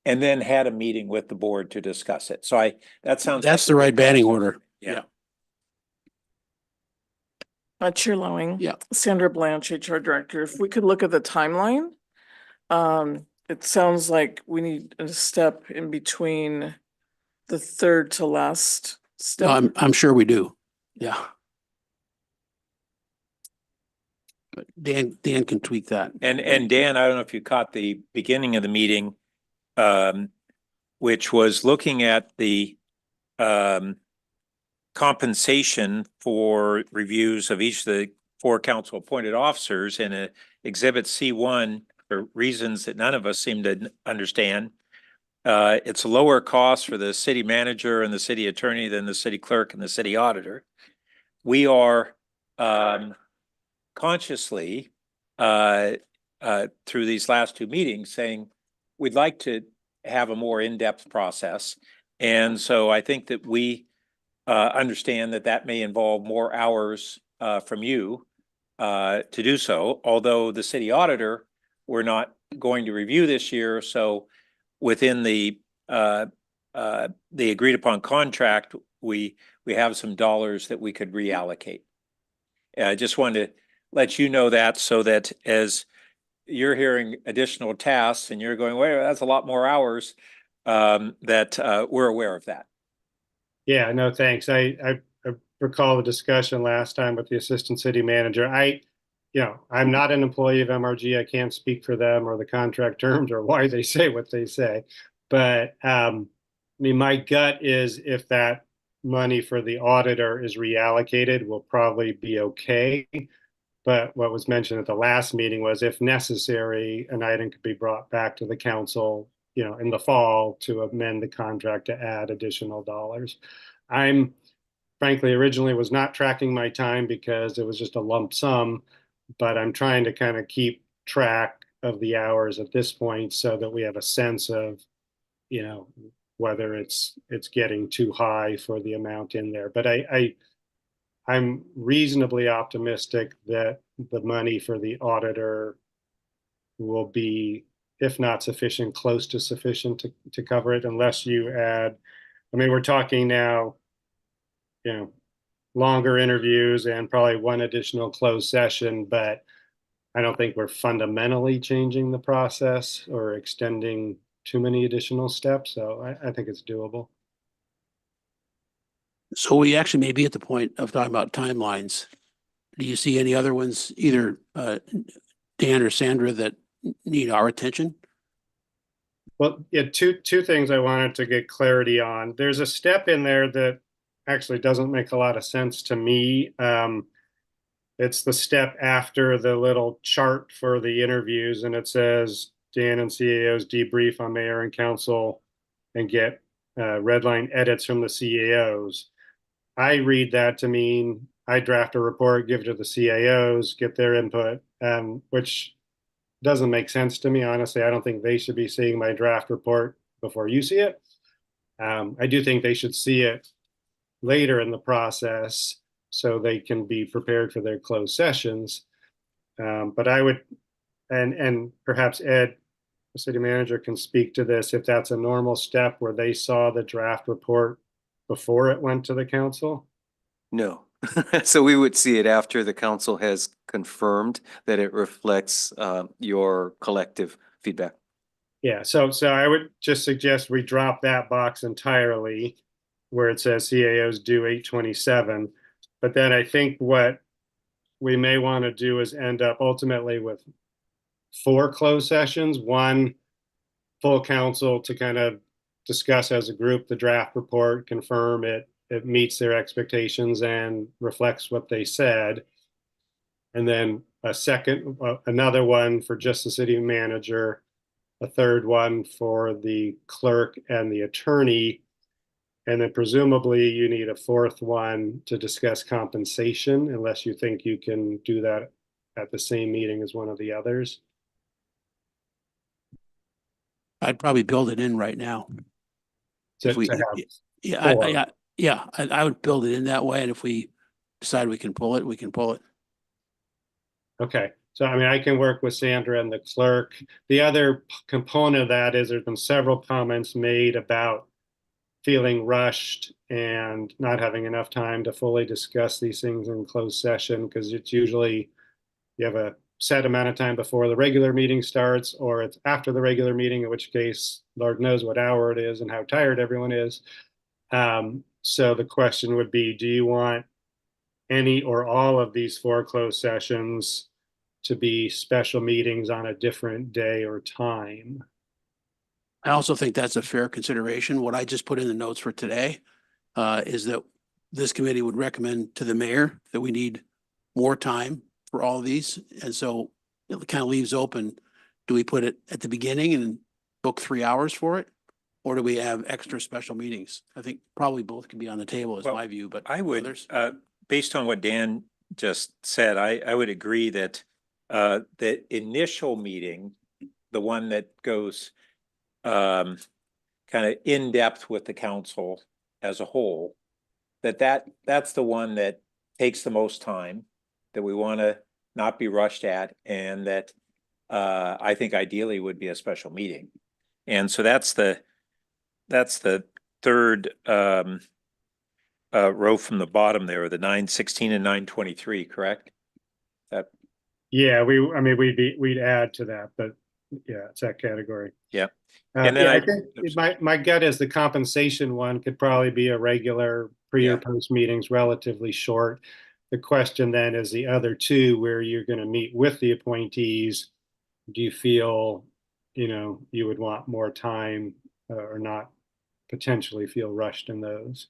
and then had a meeting with the board to discuss it. So that sounds. That's the right batting order. Yeah. Chair Lowing. Yeah. Sandra Blanch, HR Director. If we could look at the timeline, it sounds like we need a step in between the third to last No, step. I'm sure we do. Yeah. But Dan can tweak that. And Dan, I don't know if you caught the beginning of the meeting, which was looking at the compensation for reviews of each of the 4 council appointed officers in a exhibit C1 for reasons that none of us seem to understand. It's a lower cost for the city manager and the city attorney than the city clerk and the city auditor. We are consciously through these last 2 meetings saying we'd like to have a more in-depth process. And so I think that we understand that that may involve more hours from you to do so, although the city auditor, we're not going to review this year. So within the agreed upon contract, we have some dollars that we could reallocate. I just wanted to let you know that, so that as you're hearing additional tasks and you're going, wait, that's a lot more hours, that we're aware of that. Yeah, no, thanks. I recall the discussion last time with the assistant city manager. I'm not an employee of MRG. I can't speak for them or the contract terms or why they say what they say. But I mean, my gut is if that money for the auditor is reallocated, we'll probably be okay. But what was mentioned at the last meeting was if necessary, an item could be brought back to the council, in the fall to amend the contract to add additional dollars. I'm frankly originally was not tracking my time because it was just a lump sum, but I'm trying to kind of keep track of the hours at this point so that we have a sense of, whether it's getting too high for the amount in there. But I'm reasonably optimistic that the money for the auditor will be, if not sufficient, close to sufficient to cover it, unless you add, I mean, we're talking now, longer interviews and probably one additional closed session, but I don't think we're fundamentally changing the process or extending too many additional steps. So I think it's doable. So we actually may be at the point of talking about timelines. Do you see any other ones, either Dan or Sandra, that need our attention? Well, yeah, two things I wanted to get clarity on. There's a step in there that actually doesn't make a lot of sense to me. It's the step after the little chart for the interviews, and it says Dan and CAOs debrief on mayor and council and get red line edits from the CAOs. I read that to mean I draft a report, give it to the CAOs, get their input, which doesn't make sense to me. Honestly, I don't think they should be seeing my draft report before you see it. I do think they should see it later in the process so they can be prepared for their closed sessions. But I would, and perhaps Ed, the city manager, can speak to this, if that's a normal step where they saw the draft report before it went to the council. No. So we would see it after the council has confirmed that it reflects your collective feedback. Yeah, so I would just suggest we drop that box entirely where it says CAOs due 8/27. But then I think what we may want to do is end up ultimately with 4 closed sessions, one full council to kind of discuss as a group the draft report, confirm it meets their expectations and reflects what they said. And then another one for just the city manager, a third one for the clerk and the attorney. And then presumably you need a fourth one to discuss compensation, unless you think you can do that at the same meeting as one of the others. I'd probably build it in right now. To If we, have yeah, four. I would build it in that way. And if we decide we can pull it, we can pull it. Okay, so I mean, I can work with Sandra and the clerk. The other component of that is there's been several comments made about feeling rushed and not having enough time to fully discuss these things in closed session, because it's usually you have a set amount of time before the regular meeting starts, or it's after the regular meeting, in which case Lord knows what hour it is and how tired everyone is. So the question would be, do you want any or all of these 4 closed sessions to be special meetings on a different day or time? I also think that's a fair consideration. What I just put in the notes for today is that this committee would recommend to the mayor that we need more time for all of these. And so it kind of leaves open, do we put it at the beginning and book 3 hours for it? Or do we have extra special meetings? I think probably both can be on the table is Well, my view, but I would, others? based on what Dan just said, I would agree that the initial meeting, the one that goes kind of in depth with the council as a whole, that's the one that takes the most time, that we want to not be rushed at, and that I think ideally would be a special meeting. And so that's the third row from the bottom there, the 916 and 923, correct? Yeah, we'd add to that, but yeah, it's that category. Yeah. And then Yeah, I- I think my gut is the compensation one could probably be a regular pre or Yeah. post meetings, relatively short. The question then is the other two where you're going to meet with the appointees. Do you feel, you would want more time or not potentially feel rushed in those?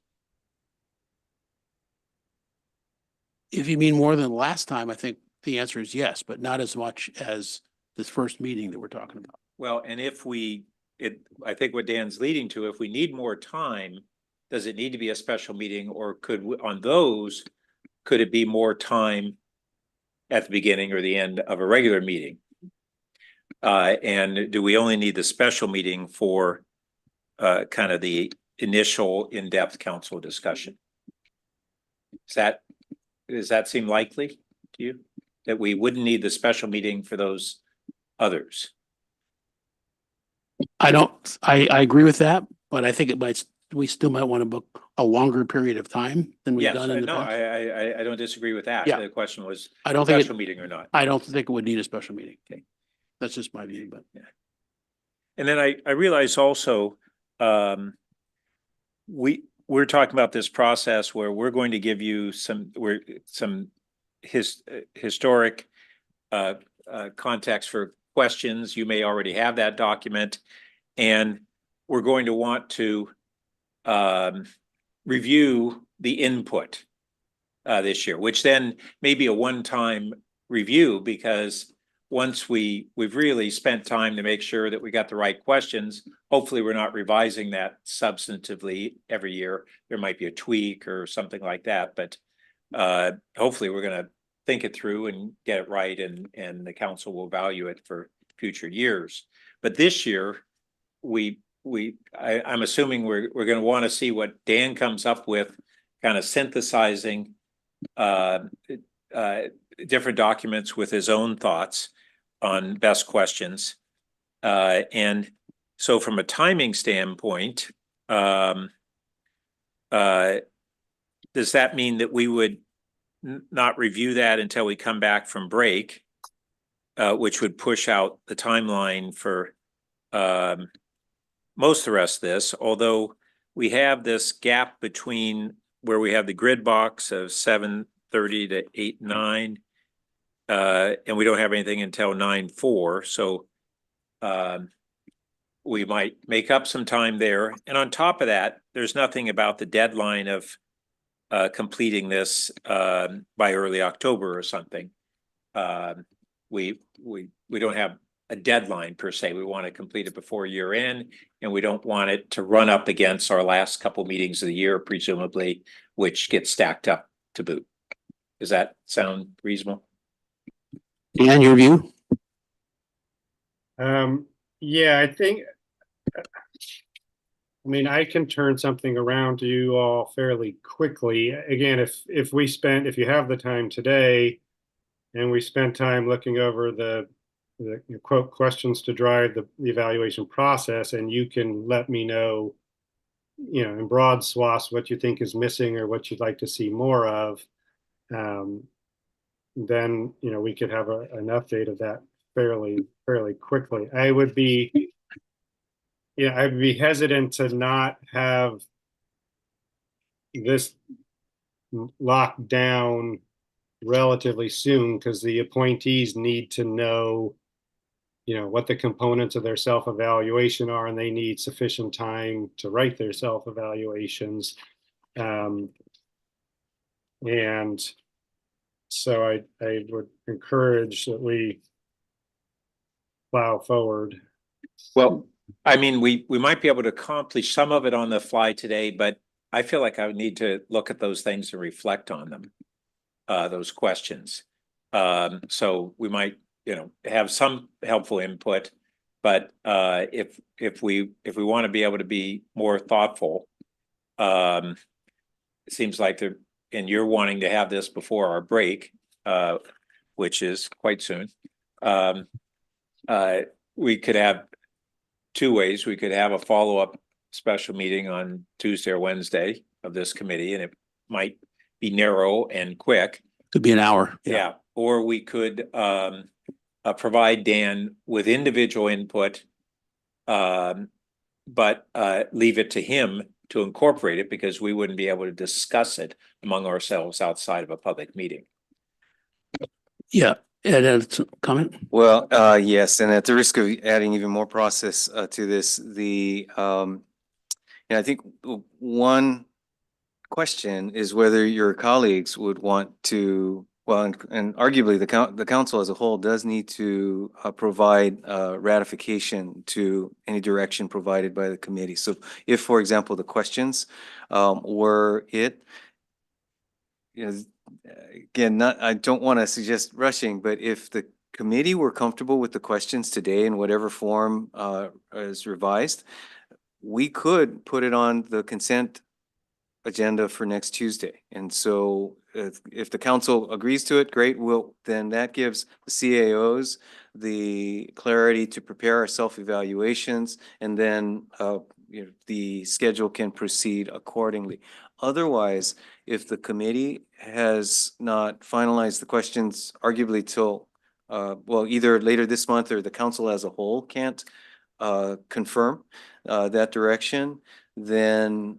If you mean more than last time, I think the answer is yes, but not as much as this first meeting that we're talking about. Well, and I think what Dan's leading to, if we need more time, does it need to be a special meeting, or on those, could it be more time at the beginning or the end of a regular meeting? And do we only need the special meeting for kind of the initial in-depth council discussion? Does that seem likely to you, that we wouldn't need the special meeting for those others? I agree with that, but I think we still might want to book a longer period of time than we've Yes, done in the no, past. I don't disagree with that. Yeah. The question was I don't think special meeting or not. I don't think it would need a special meeting. Okay. That's just my view, but. Yeah. And then I realize also, we're talking about this process where we're going to give you some historic context for questions. You may already have that document, and we're going to want to review the input this year, which then may be a one-time review, because once we've really spent time to make sure that we got the right questions, hopefully we're not revising that substantively every year. There might be a tweak or something like that, but hopefully we're going to think it through and get it right, and the council will value it for future years. But this year, I'm assuming we're going to want to see what Dan comes up with, kind of synthesizing different documents with his own thoughts on best questions. And so from a timing standpoint, does that mean that we would not review that until we come back from break, which would push out the timeline for most of the rest of this, although we have this gap between where we have the grid box of 7:30 to 8:09, and we don't have anything until 9:04. So we might make up some time there. And on top of that, there's nothing about the deadline of completing this by early October or something. We don't have a deadline per se. We want to complete it before year end, and we don't want it to run up against our last couple meetings of the year, presumably, which gets stacked up to boot. Does that sound reasonable? And your view? Yeah, I think, I can turn something around to you all fairly quickly. Again, if you have the time today and we spent time looking over the quote questions to drive the evaluation process, and you can let me know, in broad swaths what you think is missing or what you'd like to see more of, then, we could have an update of that fairly quickly. I'd be hesitant to not have this locked down relatively soon, because the appointees need to know, what the components of their self-evaluation are, and they need sufficient time to write their self-evaluations. And so I would encourage that we plow forward. Well, we might be able to accomplish some of it on the fly today, but I feel like I would need to look at those things and reflect on them, those questions. So we might, have some helpful input, But if we want to be able to be more thoughtful, it seems like and you're wanting to have this before our break, which is quite soon. We could have two ways. We could have a follow-up special meeting on Tuesday or Wednesday of this committee, and it might be narrow and quick. Could be an hour. Yeah. Or we could provide Dan with individual input, but leave it to him to incorporate it, because we wouldn't be able to discuss it among ourselves outside of a public meeting. Yeah. Ed, comment? Well, yes, and at the risk of adding even more process to this, I think one question is whether your colleagues would want to, well, and arguably the council as a whole does need to provide ratification to any direction provided by the committee. So if, for example, the questions were again, I don't want to suggest rushing, but if the committee were comfortable with the questions today in whatever form is revised, we could put it on the consent agenda for next Tuesday. And so if the council agrees to it, great. Then that gives the CAOs the clarity to prepare our self-evaluations, and then the schedule can proceed accordingly. Otherwise, if the committee has not finalized the questions, arguably till either later this month, or the council as a whole can't confirm that direction, then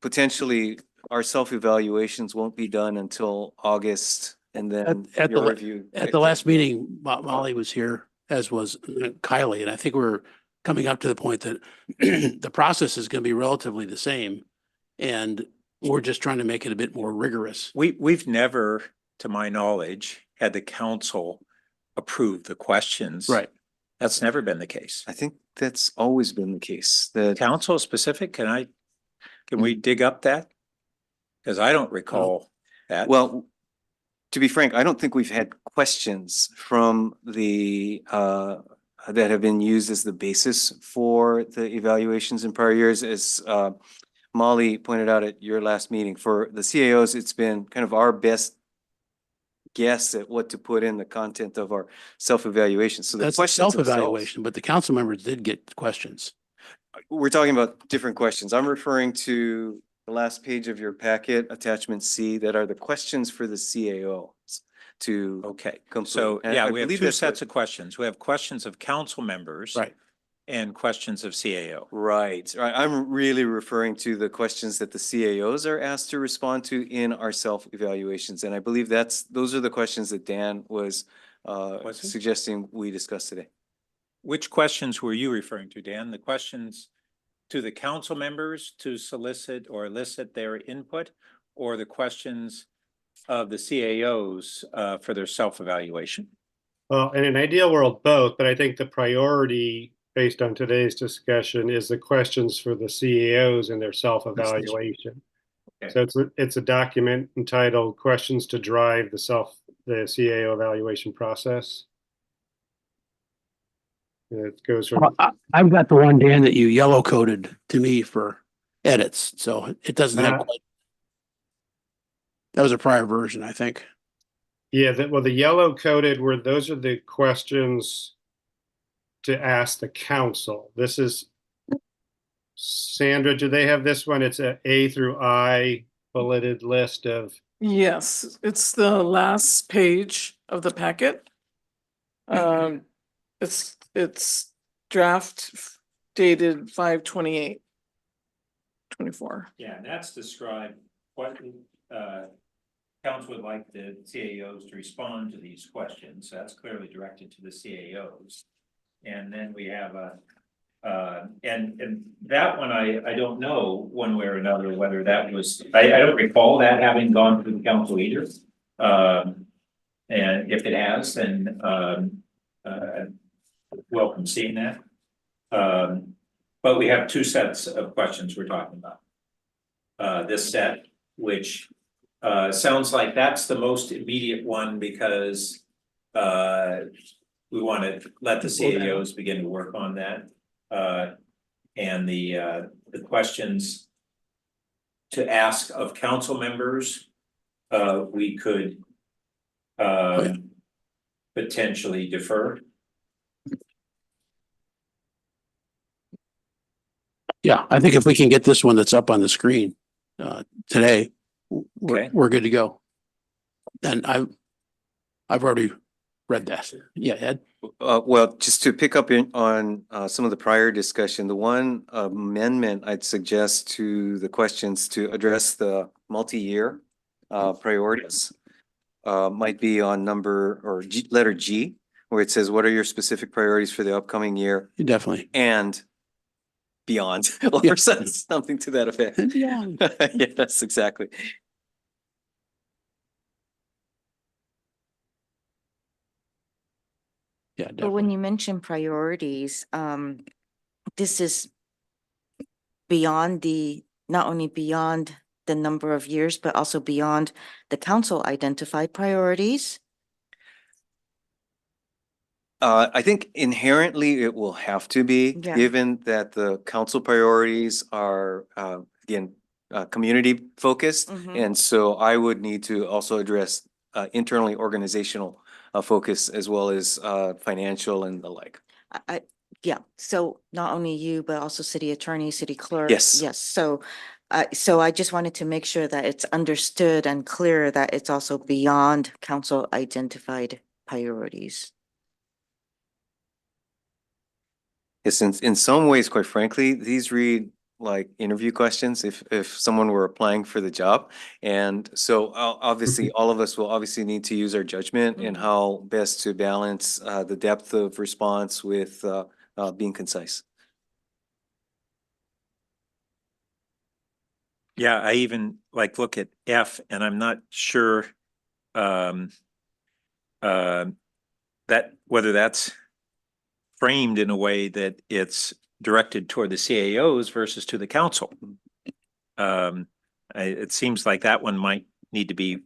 potentially our self-evaluations won't be done until August, and then At your the review. At the last meeting, Molly was here, as was Kylie, and I think we're coming up to the point that the process is going to be relatively the same, and we're just trying to make it a bit more rigorous. We've never, to my knowledge, had the council approve the questions. Right. That's never been the case. I think that's always been the case. The Council specific, can we dig up that? Because I don't recall that. Well, to be frank, I don't think we've had questions from the that have been used as the basis for the evaluations in prior years. As Molly pointed out at your last meeting, for the CAOs, it's been kind of our best guess at what to put in the content of our self-evaluation. So the That's questions self-evaluation, but the council members did get questions. we're talking about different questions. I'm referring to the last page of your packet, attachment C, that are the questions for the CAOs to Okay, complete. so And yeah, I we have believe two that's what- sets of questions. We have questions of council members. Right. And questions of CAO. Right. I'm really referring to the questions that the CAOs are asked to respond to in our self-evaluations. And I believe those are the questions that Dan was Was he? suggesting we discuss today. Which questions were you referring to, Dan? The questions to the council members to solicit or elicit their input, or the questions of the CAOs for their self-evaluation? Well, in an ideal world, both, but I think the priority based on today's discussion is the questions for the CEOs and their self-evaluation. Okay. So it's a document entitled Questions to Drive the CAO Evaluation Process. And it goes from I've got the one, Dan, that you yellow coded to me for edits, so it doesn't have quite. That was a prior version, I think. yeah, the yellow coded those are the questions to ask the council. This is Sandra, do they have this one? It's A through I bulleted list of. Yes, it's the last page of the packet. It's draft dated 5/28/24. Yeah, and that's described what council would like the CAOs to respond to these questions. That's clearly directed to the CAOs. And then we have and that one, I don't know one way or another whether that was, I don't recall that having gone through the council either. And if it has, then welcome seeing that. But we have two sets of questions we're talking about. This set, which sounds like that's the most immediate one, because we want to let the CAOs begin to work on that. And the questions to ask of council members, we could potentially defer. Yeah, I think if we can get this one that's up on the screen today, Okay. we're good to go. And I've already read that. Yeah, Ed? Well, just to pick up on some of the prior discussion, the one amendment I'd suggest to the questions to address the multi-year priorities might be on letter G, where it says, what are your specific priorities for the upcoming year Definitely. and beyond, Yeah. or something to that effect. Yeah. Yes, exactly. Yeah, But when definitely. you mention priorities, this is beyond not only beyond the number of years, but also beyond the council identified priorities. I think inherently it will have to be, Yeah. given that the council priorities are, again, community focused. Mhm. And so I would need to also address internally organizational focus as well as financial and the like. Yeah, so not only you, but also city attorney, city clerk. Yes. Yes, so I just wanted to make sure that it's understood and clear that it's also beyond council identified priorities. Yes, in some ways, quite frankly, these read like interview questions if someone were applying for the job. And so obviously, all of us will obviously need to use our judgment in Mhm. how best to balance the depth of response with being concise. Yeah, I even like look at F and I'm not sure um that whether that's framed in a way that it's directed toward the CAOs versus to the council. It seems like that one might need to be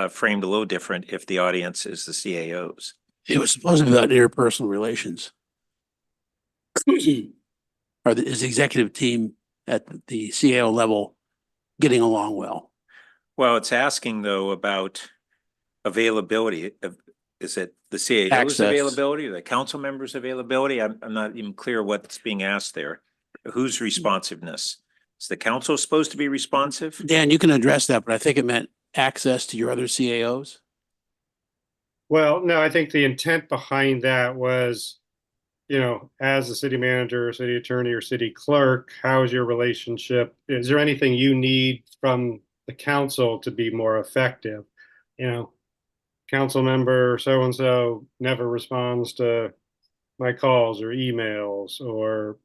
framed a little different if the audience is the CAOs. It was supposed to be about interpersonal relations. Is the executive team at the CAO level getting along well? Well, it's asking though about availability of, is it the CAO's Access. availability or the council members' availability? I'm not even clear what's being asked there. Whose responsiveness? Is the council supposed to be responsive? Dan, you can address that, but I think it meant access to your other CAOs. Well, no, I think the intent behind that was, as a city manager, city attorney, or city clerk, how is your relationship? Is there anything you need from the council to be more effective? Council member so-and-so never responds to my calls or emails, or,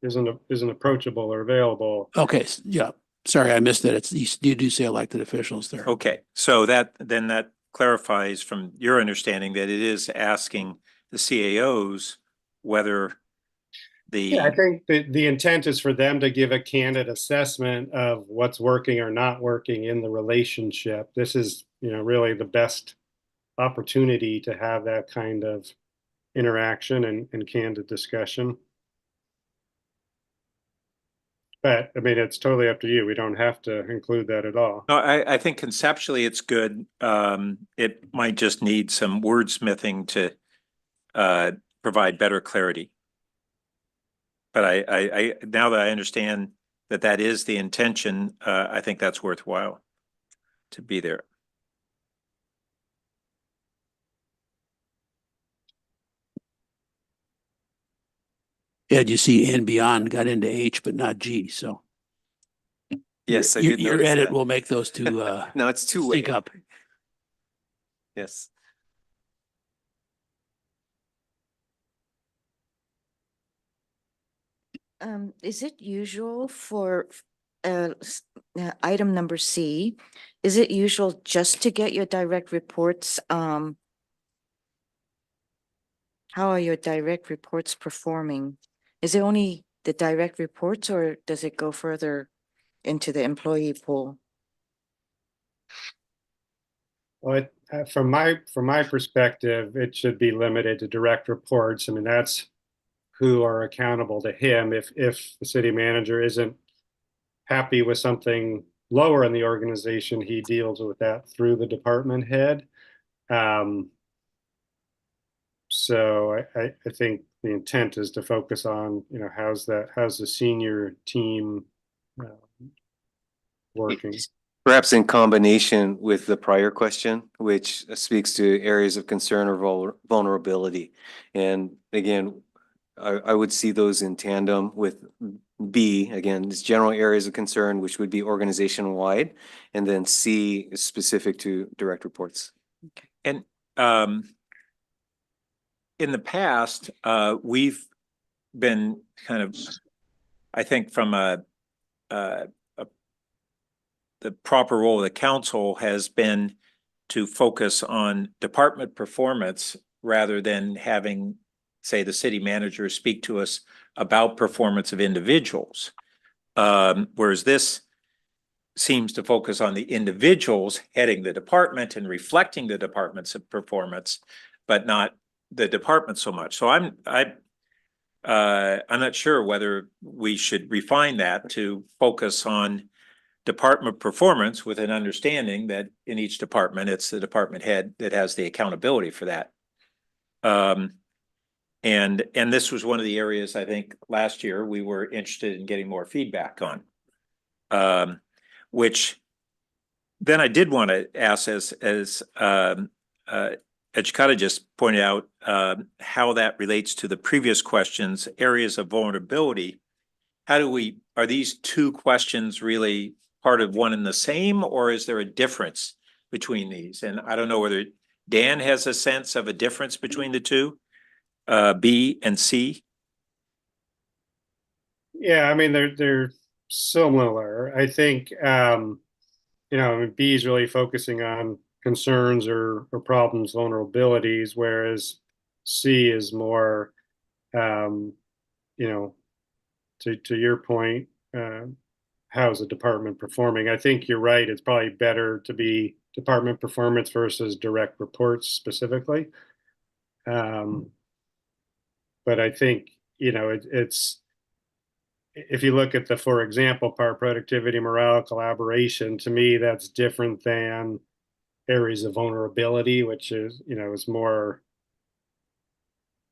isn't approachable or available. Okay, yeah. Sorry, I missed that. You do say elected officials there. Okay, so that clarifies from your understanding that it is asking the CAOs whether Yeah, I the, think the intent is for them to give a candid assessment of what's working or not working in the relationship. This is, really the best opportunity to have that kind of interaction and candid discussion. But I mean, it's totally up to you. We don't have to include that at all. no, I think conceptually it's good. It might just need some wordsmithing to provide better clarity. But I now that I understand that that is the intention, I think that's worthwhile to be there. Ed, you see and beyond got into H, but not G, so. Yes, I Your did your notice edit that. will make those two No, it's two-way. sync up. Yes. Is it usual for item number C, is it usual just to get your direct reports? How are your direct reports performing? Is it only the direct reports, or does it go further into the employee pool? Well, from my perspective, it should be limited to direct reports. I mean, that's who are accountable to him. If the city manager isn't happy with something lower in the organization, he deals with that through the department head. So I think the intent is to focus on, you know, how's the senior team working. Perhaps in combination with the prior question, which speaks to areas of concern or vulnerability. And again, I would see those in tandem with B, again, these general areas of concern, which would be organization wide, and then C is specific to direct reports. And in the past, we've been kind of, I think from the proper role of the council has been to focus on department performance rather than having, say, the city manager speak to us about performance of individuals. Whereas this seems to focus on the individuals heading the department and reflecting the department's performance, but not the department so much. So I'm not sure whether we should refine that to focus on department performance with an understanding that in each department, it's the department head that has the accountability for that. And this was one of the areas I think last year we were interested in getting more feedback on, which then I did want to ask as Ejkata just pointed out, how that relates to the previous questions, areas of vulnerability. Are these two questions really part of one and the same, or is there a difference between these? And I don't know whether Dan has a sense of a difference between the two, B and C. Yeah, I mean, they're similar. I think, you know, I mean, B is really focusing on concerns or problems, vulnerabilities, whereas C is more, you know, to your point, how's the department performing? I think you're right. It's probably better to be department performance versus direct reports specifically. But I think, you know, it's, if you look at the, for example, part productivity, morale, collaboration, to me, that's different than areas of vulnerability, which is, you know, is more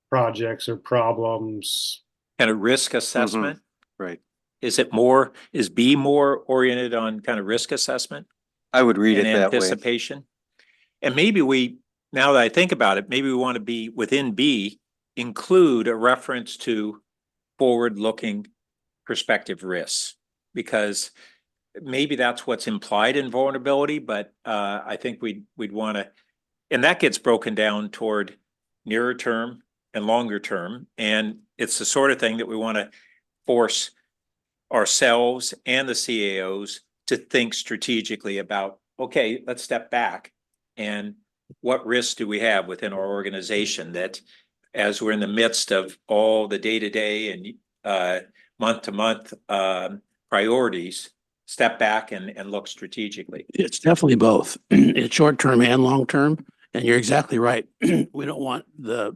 projects or problems. And a risk assessment. Right. Is B more oriented on kind of risk assessment I would read and it that way. anticipation? And maybe now that I think about it, maybe we want to be within B, include a reference to forward-looking prospective risks, because maybe that's what's implied in vulnerability, but I think we'd want to, and that gets broken down toward nearer term and longer term. And it's the sort of thing that we want to force ourselves and the CAOs to think strategically about, okay, let's step back and what risks do we have within our organization that as we're in the midst of all the day-to-day and month-to-month priorities, step back and look strategically. It's definitely both. It's short-term and long-term. And you're exactly right. We don't want the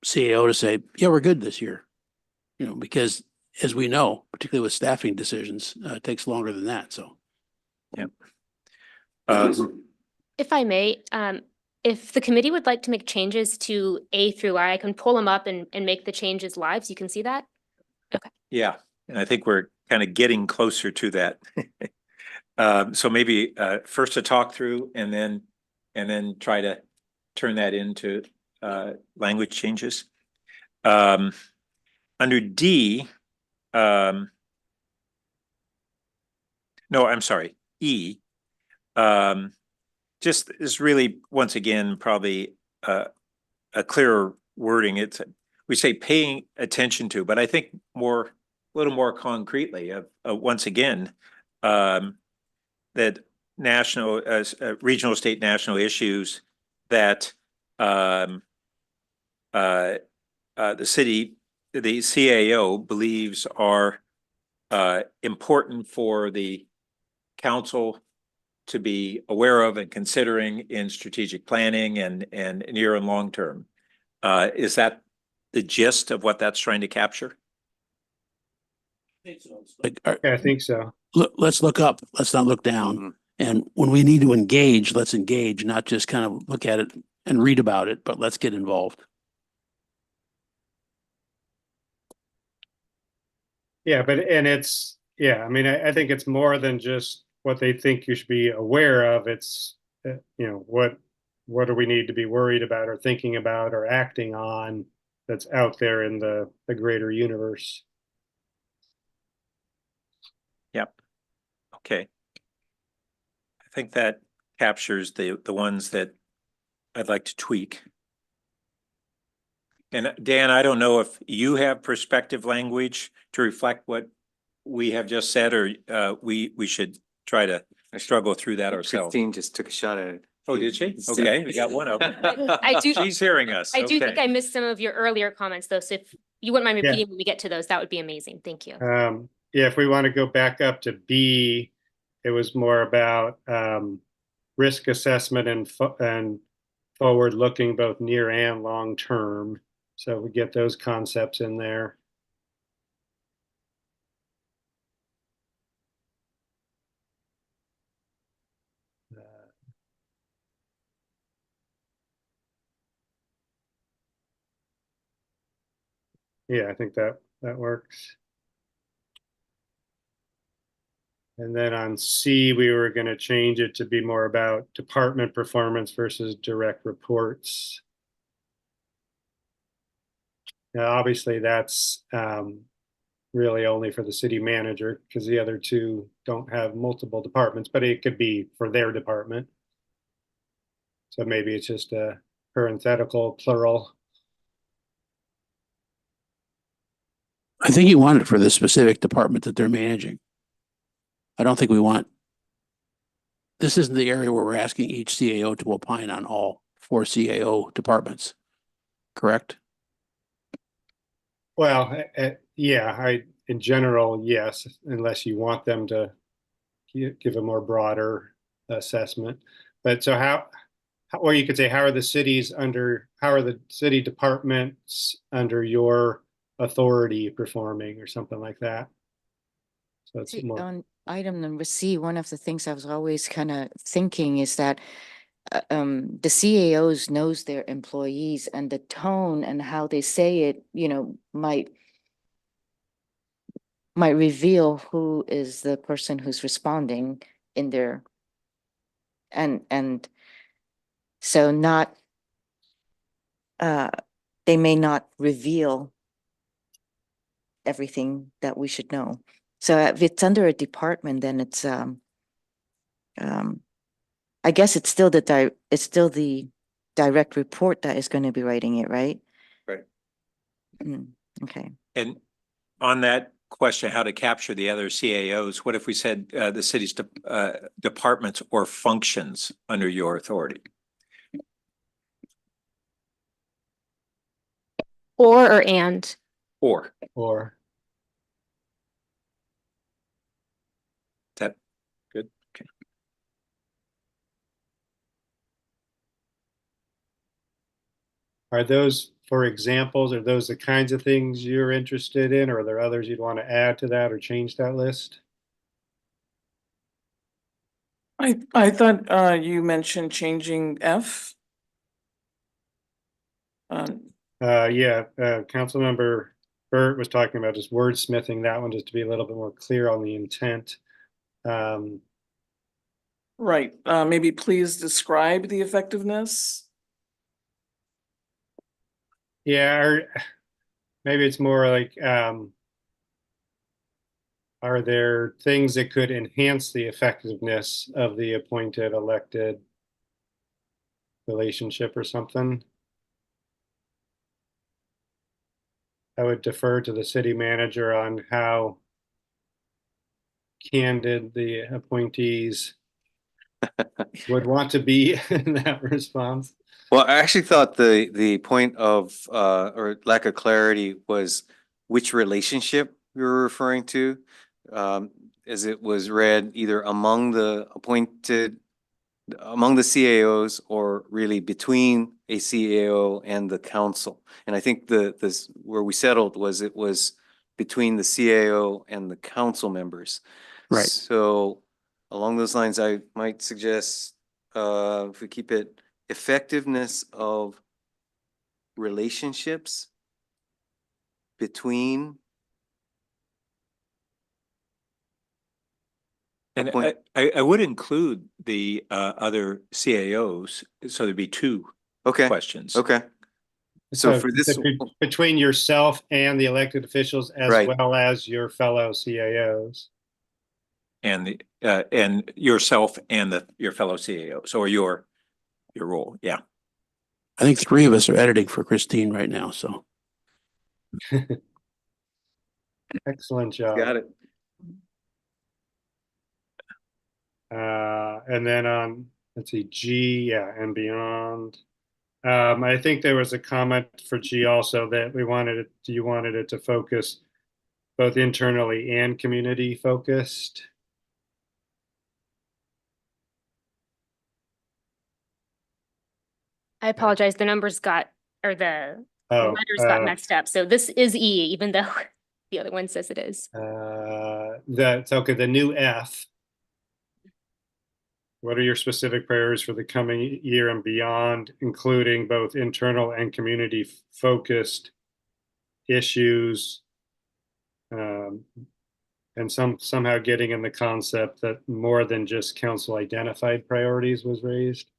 CAO to say, yeah, we're good this year. You know, because as we know, particularly with staffing decisions, it takes longer than that. So. Yeah. If I may, if the committee would like to make changes to A through I can pull them up and make the changes live so you can see that. Okay. Yeah, and I think we're kind of getting closer to that. So maybe first a talk through and then try to turn that into language changes. Under D, no, I'm sorry, E, just is really, once again, probably a clearer wording. We say paying attention to, but I think a little more concretely of once again, that national, regional, state, national issues that the city, the CAO believes are important for the council to be aware of and considering in strategic planning and near and long term. Is that the gist of what that's trying to capture? Like, Yeah, I think so. let's look up, let's not look down. Mhm. And when we need to engage, let's engage, not just kind of look at it and read about it, but let's get involved. Yeah, I mean, I think it's more than just what they think you should be aware of. It's, what do we need to be worried about or thinking about or acting on that's out there in the greater universe. Yep. Okay. I think that captures the ones that I'd like to tweak. And Dan, I don't know if you have perspective language to reflect what we have just said, or we should try to struggle through that ourselves. Christine just took a shot at it. Oh, did she? Okay, we got one of them. I do, She's hearing us. I do think Okay. I missed some of your earlier comments though, so if you wouldn't mind Yeah. repeating when we get to those, that would be amazing. Thank you. Yeah, if we want to go back up to B, it was more about risk assessment and forward looking, both near and long term. So we get those concepts in there. Yeah, I think that works. And then on C, we were going to change it to be more about department performance versus direct reports. Now, obviously, that's really only for the city manager because the other two don't have multiple departments, but it could be for their department. So maybe it's just a parenthetical plural. I think you want it for the specific department that they're managing. I don't think we want, this isn't the area where we're asking each CAO to opine on all 4 CAO departments, correct? Well, yeah, in general, yes, unless you want them to give a more broader assessment. But so or you could say, how are the city departments under your authority performing or something like that? So it's See, more, on item number C, one of the things I was always kind of thinking is that the CAOs knows their employees, and the tone and how they say it, might reveal who is the person who's responding in their, and so not, they may not reveal everything that we should know. So if it's under a department, then it's I guess it's still the direct report that is going to be writing it, right? Right. Okay. And on that question, how to capture the other CAOs, what if we said the city's departments or functions under your authority? Or and. Or or is that good? Okay. are those, for examples, are those the kinds of things you're interested in, or are there others you'd want to add to that or change that list? I thought you mentioned changing F. Yeah, Councilmember Burt was talking about just wordsmithing that one just to be a little bit more clear on the intent. Right, maybe please describe the effectiveness. Yeah, or maybe it's more like, are there things that could enhance the effectiveness of the appointed elected relationship or something? I would defer to the city manager on how candid the appointees would want to be in that response. Well, I actually thought the point of or lack of clarity was which relationship we were referring to. as it was read, either among the CAOs or really between a CAO and the council. And I think where we settled was it was between the CAO and the council members. Right. So along those lines, I might suggest, if we keep it effectiveness of relationships between. And Appoint- I would include the other CAOs, so there'd be two Okay, questions. okay. So for this, between yourself and the elected officials as Right. well as your fellow CAOs. And yourself and your fellow CAOs or your role, yeah. I think 3 of us are editing for Christine right now, so. Excellent job. got it. And then on, let's see, G, yeah, and beyond. I think there was a comment for G also that you wanted it to focus both internally and community focused. I apologize, the numbers got, or the letters got messed up. So this is E, even though the other one says it is. That's okay, the new F. What are your specific priorities for the coming year and beyond, including both internal and community focused issues? And somehow getting in the concept that more than just council identified priorities was raised.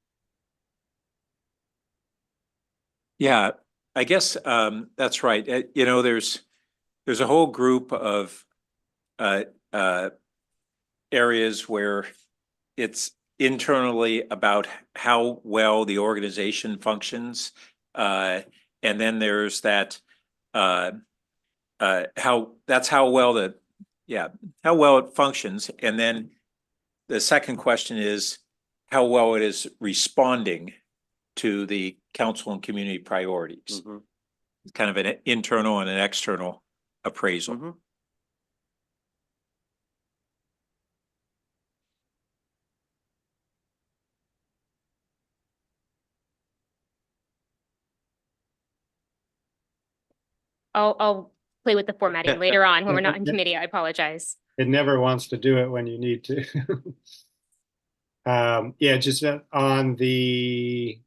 Yeah, I guess that's right. You know, there's a whole group of areas where it's internally about how well the organization functions. And then there's that how well how well it functions. And then the second question is how well it is responding to the council and community priorities. Mhm. It's kind of an internal and an external appraisal. Mhm. I'll play with the formatting later on when we're not in committee. I apologize. It never wants to do it when you need to. Yeah, just on the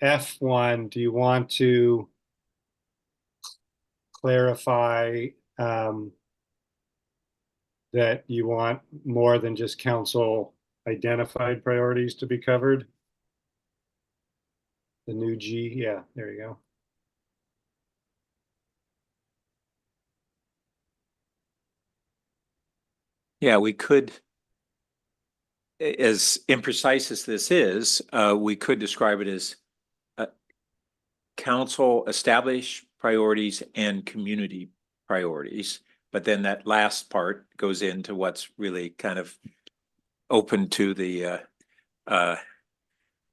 F1, do you want to clarify that you want more than just council identified priorities to be covered? The new G, yeah, there you go. Yeah, we could, as imprecise as this is, we could describe it as council establish priorities and community priorities. But then that last part goes into what's really kind of open to the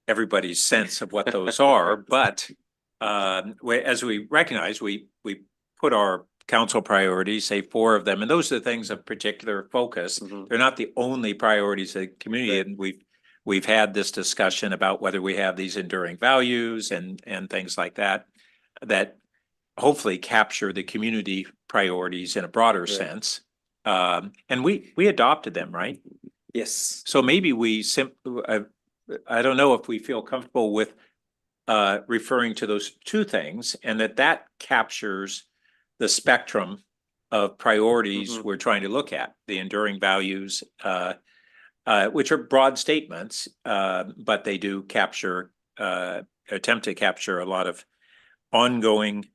everybody's sense of what those are. But as we recognize, we put our council priorities, say 4 of them, and those are the things of particular focus. Mhm. They're not the only priorities of the community, Right. and we've had this discussion about whether we have these enduring values and things like that that hopefully capture the community priorities in a broader Right. sense. And we adopted them, right? Yes. So maybe I don't know if we feel comfortable with referring to those 2 things, and that captures the spectrum of priorities Mhm. we're trying to look at, the enduring values, which are broad statements, but they do attempt to capture a lot of ongoing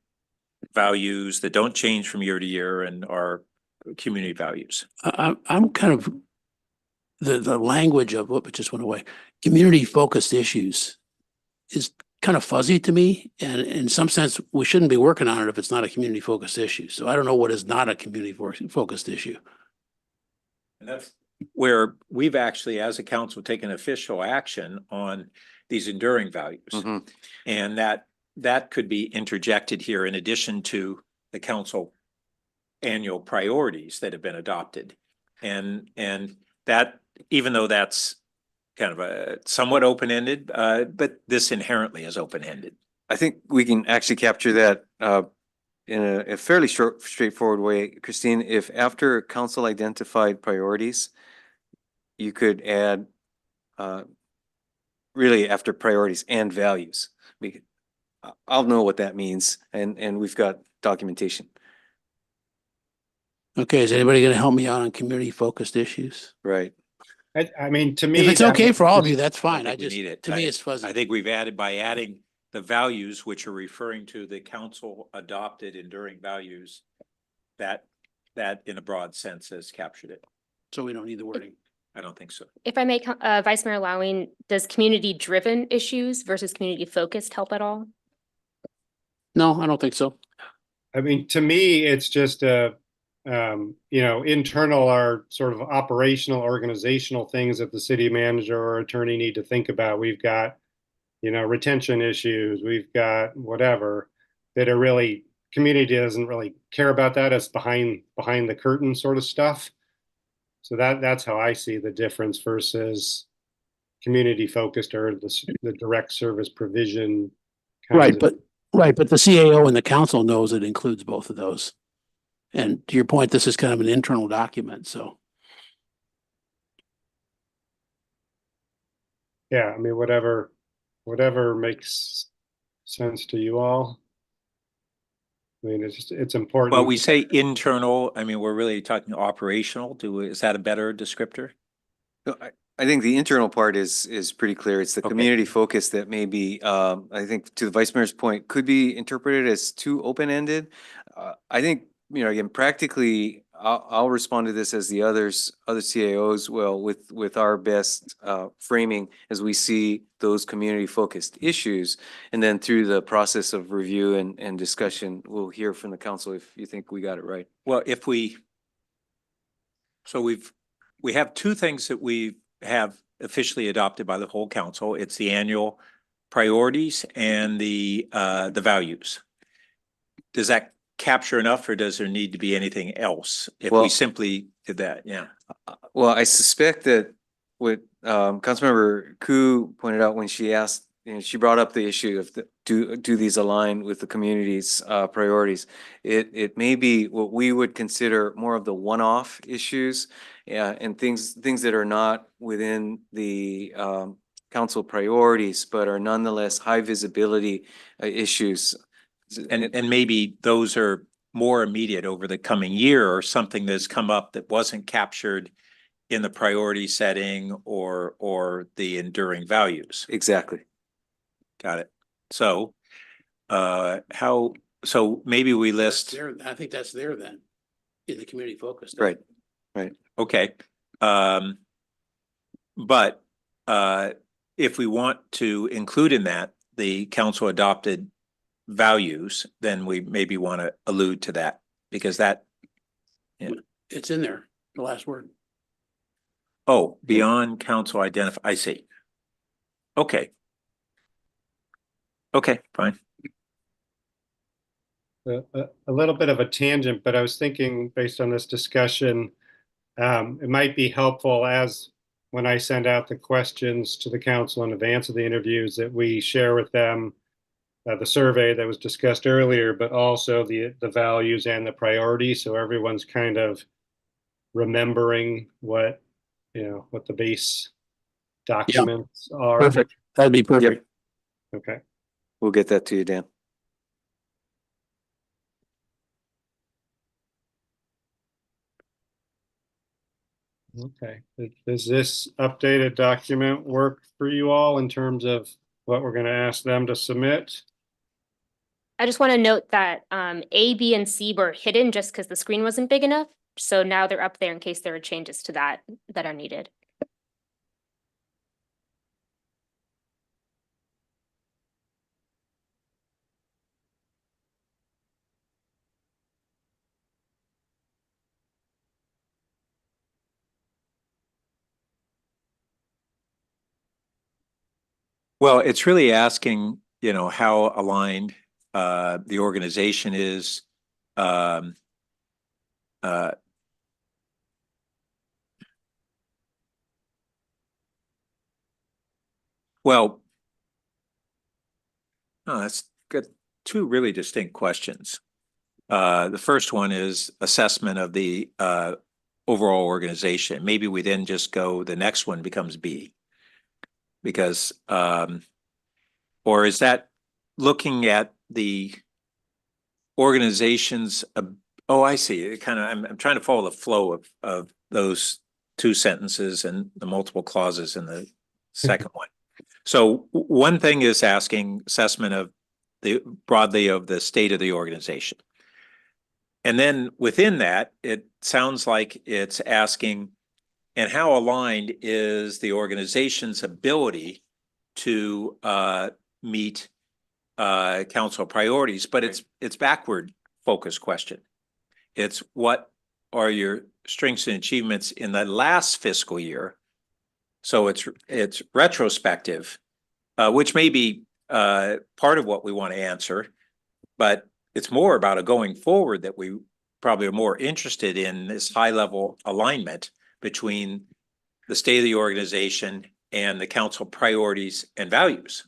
values that don't change from year to year and are community values. I'm kind of, the language of what just went away, community focused issues is kind of fuzzy to me. And in some sense, we shouldn't be working on it if it's not a community focused issue. So I don't know what is not a community focused issue. And that's where we've actually, as a council, taken official action on these enduring values. Mhm. And that could be interjected here in addition to the council annual priorities that have been adopted. And that, even though that's kind of a somewhat open-ended, but this inherently is open-ended. I think we can actually capture that in a fairly straightforward way. Christine, if after council identified priorities, you could add really after priorities and values. I'll know what that means, and we've got documentation. Okay, is anybody gonna help me out on community-focused issues? Right. I mean, to me. If it's that okay makes for all of this- you, that's I fine. don't I think we just, need it. to me, it's fuzzy. I think we've added, by adding the values, which are referring to the council adopted enduring values, that in a broad sense has captured it. So we don't need the wording. I don't think so. If I may, Vice Mayor Lowing, does community-driven issues versus community-focused help at all? No, I don't think so. I mean, to me, it's just internal or sort of operational, organizational things that the city manager or attorney need to think about. We've got, retention issues, we've got whatever that are really, community doesn't really care about that. It's behind the curtain sort of stuff. So that's how I see the difference versus community focused or the direct service provision. kinds of- Right, but the CAO and the council knows it includes both of those. And to your point, this is kind of an internal document, so. Yeah, I mean, whatever makes sense to you all. I mean, it's important. Well, we say internal, I mean, we're really talking operational. Is that a better descriptor? No, I think the internal part is pretty clear. It's the Okay. community focus that may be, I think to the vice mayor's point, could be interpreted as too open-ended. I think, again, practically, I'll respond to this as the other CAOs will with our best framing as we see those community focused issues. And then through the process of review and discussion, we'll hear from the council if you think we got it right. Well, so we have two things that we have officially adopted by the whole council. It's the annual priorities and the values. Does that capture enough, or does there need to be anything else if Well- we simply did that? Yeah. Well, I suspect that what Councilmember Koo pointed out when she asked, she brought up the issue of do these align with the community's priorities? It may be what we would consider more of the one-off issues, and things that are not within the council priorities, but are nonetheless high visibility issues. And maybe those are more immediate over the coming year, or something that's come up that wasn't captured in the priority setting or the enduring values. Exactly. Got it. So, so maybe we list, I think that's there then, in the community focus. Right. okay. But if we want to include in that the council adopted values, then we maybe want to allude to that, because that, It's in there, the last word. oh, beyond council identify, I see. Okay. Okay, fine. A little bit of a tangent, but I was thinking based on this discussion, it might be helpful as when I send out the questions to the council in advance of the interviews that we share with them the survey that was discussed earlier, but also the values and the priorities. So everyone's kind of remembering what the base documents are. Perfect. That'd be perfect. Okay. We'll get that to you, Dan. Okay. Does this updated document work for you all in terms of what we're going to ask them to submit? I just want to note that A, B, and C were hidden just because the screen wasn't big enough. So now they're up there in case there are changes to that are needed. Well, it's really asking, how aligned the organization is. uh, well, no, that's good. Two really distinct questions. The first one is assessment of the overall organization. Maybe we then just go, the next one becomes B. Because, or is that looking at the organization's, oh, I see. It kind of, I'm trying to follow the flow of those two sentences and the multiple clauses in the second one. So one thing is asking assessment of the broadly of the state of the organization. And then within that, it sounds like it's asking, and how aligned is the organization's ability to meet council priorities? But it's backward focused question. It's what are your strengths and achievements in the last fiscal year? So it's retrospective, which may be part of what we want to answer, but it's more about a going forward that we probably are more interested in this high level alignment between the state of the organization and the council priorities and values.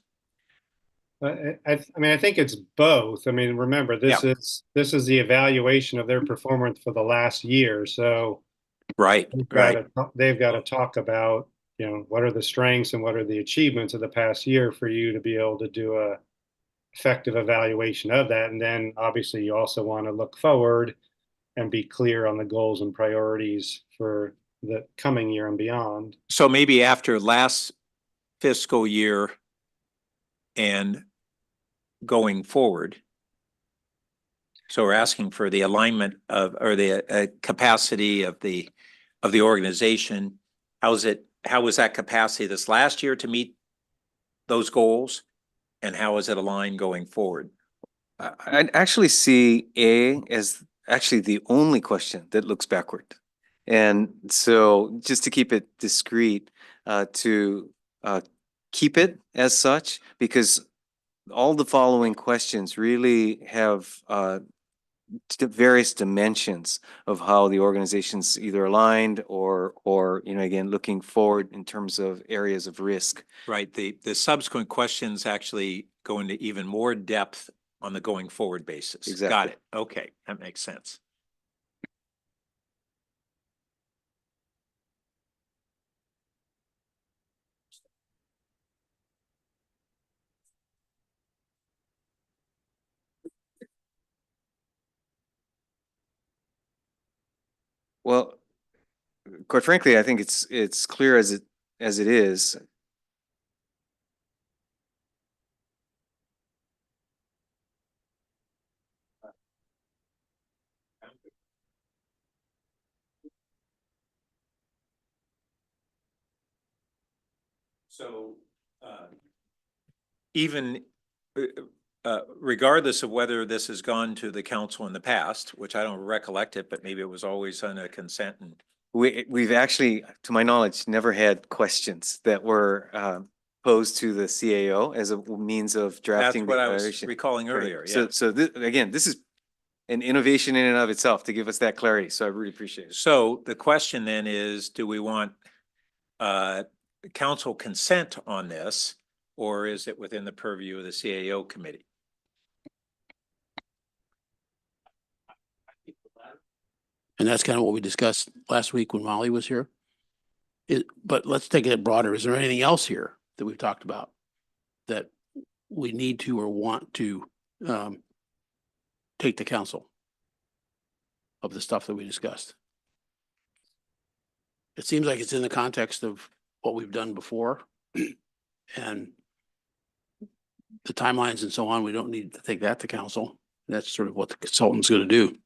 I mean, I think it's both. I mean, remember, this is the evaluation of their performance for the last year. So Right, right. they've got to talk about, you know, what are the strengths and what are the achievements of the past year for you to be able to do a effective evaluation of that. And then obviously you also want to look forward and be clear on the goals and priorities for the coming year and beyond. So maybe after last fiscal year and going forward. So we're asking for the alignment of, or the capacity of the organization. How was that capacity this last year to meet those goals? And how is it aligned going forward? I'd actually see A as actually the only question that looks backward. And so just to keep it discreet, to keep it as such, because all the following questions really have various dimensions of how the organization's either aligned or you know, again, looking forward in terms of areas of risk. Right. The subsequent questions actually go into even more depth on the going forward basis. Exactly. Got it. Okay, that makes sense. Well, quite frankly, I think it's clear as it is. So even regardless of whether this has gone to the council in the past, which I don't recollect it, but maybe it was always on a consent and. We've actually, to my knowledge, never had questions that were posed to the CAO as a means of drafting. That's what the I was evaluation. recalling Right. earlier, yeah. So again, this is an innovation in and of itself to give us that clarity. So I really appreciate it. So the question then is, do we want council consent on this, or is it within the purview of the CAO committee? And that's kind of what we discussed last week when Molly was here. But let's take it broader. Is there anything else here that we've talked about that we need to or want to take to council of the stuff that we discussed? It seems like it's in the context of what we've done before and the timelines and so on. We don't need to take that to council. That's sort of what the consultant's going to do.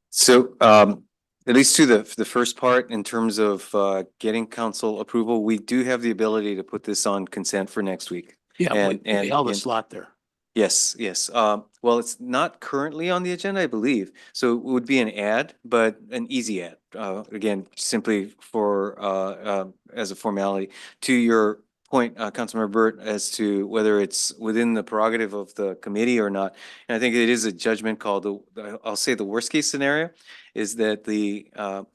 So at least to the first part, in terms of getting council approval, we do have the ability to put this on consent for next week. Yeah, And- we held a and- slot there. Yes, yes. Well, it's not currently on the agenda, I believe. So it would be an add, but an easy add. Again, simply for as a formality to your point, Councilmember Burt, as to whether it's within the prerogative of the committee or not. And I think it is a judgment call. I'll say the worst case scenario is that that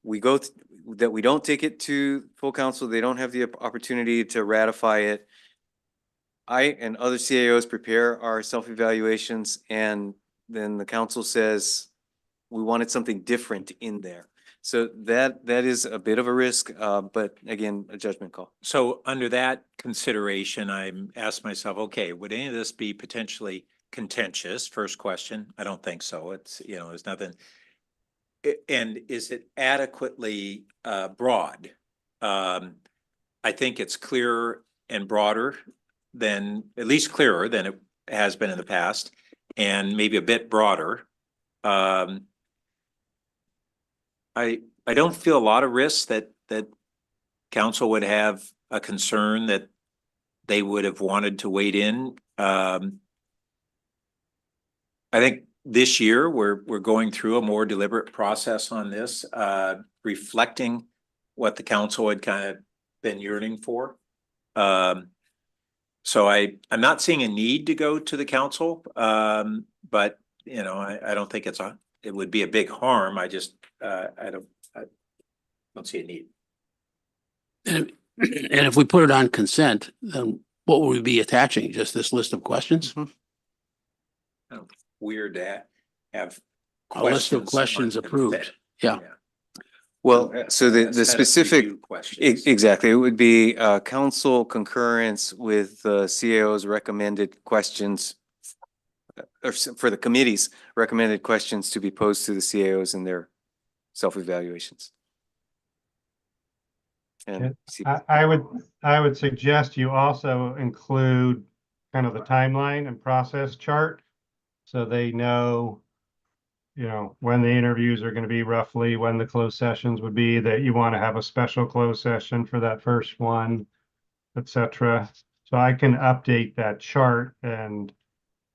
we don't take it to full council. They don't have the opportunity to ratify it. I and other CAOs prepare our self-evaluations, and then the council says, we wanted something different in there. So that is a bit of a risk, but again, a judgment call. So under that consideration, I'm asked myself, okay, would any of this be potentially contentious? First question, I don't think so. It's, there's nothing. And is it adequately broad? I think it's clearer and broader than, at least clearer than it has been in the past, and maybe a bit broader. I don't feel a lot of risks that council would have a concern that they would have wanted to wade in. I think this year we're going through a more deliberate process on this, reflecting what the council had kind of been yearning for. So I'm not seeing a need to go to the council, but I don't think it would be a big harm. I just I don't see a need. And if we put it on consent, then what would we be attaching? Just this list of questions? Weird to have A list of questions on approved. consent. Yeah. Well, so the Instead of specific, review questions. exactly, it would be council concurrence with the CAO's recommended questions, or for the committee's recommended questions to be posed to the CAOs in their self-evaluations. And I would suggest you also include kind of the timeline and process chart. So they know, when the interviews are going to be roughly, when the closed sessions would be, that you want to have a special closed session for that first one, etc. So I can update that chart and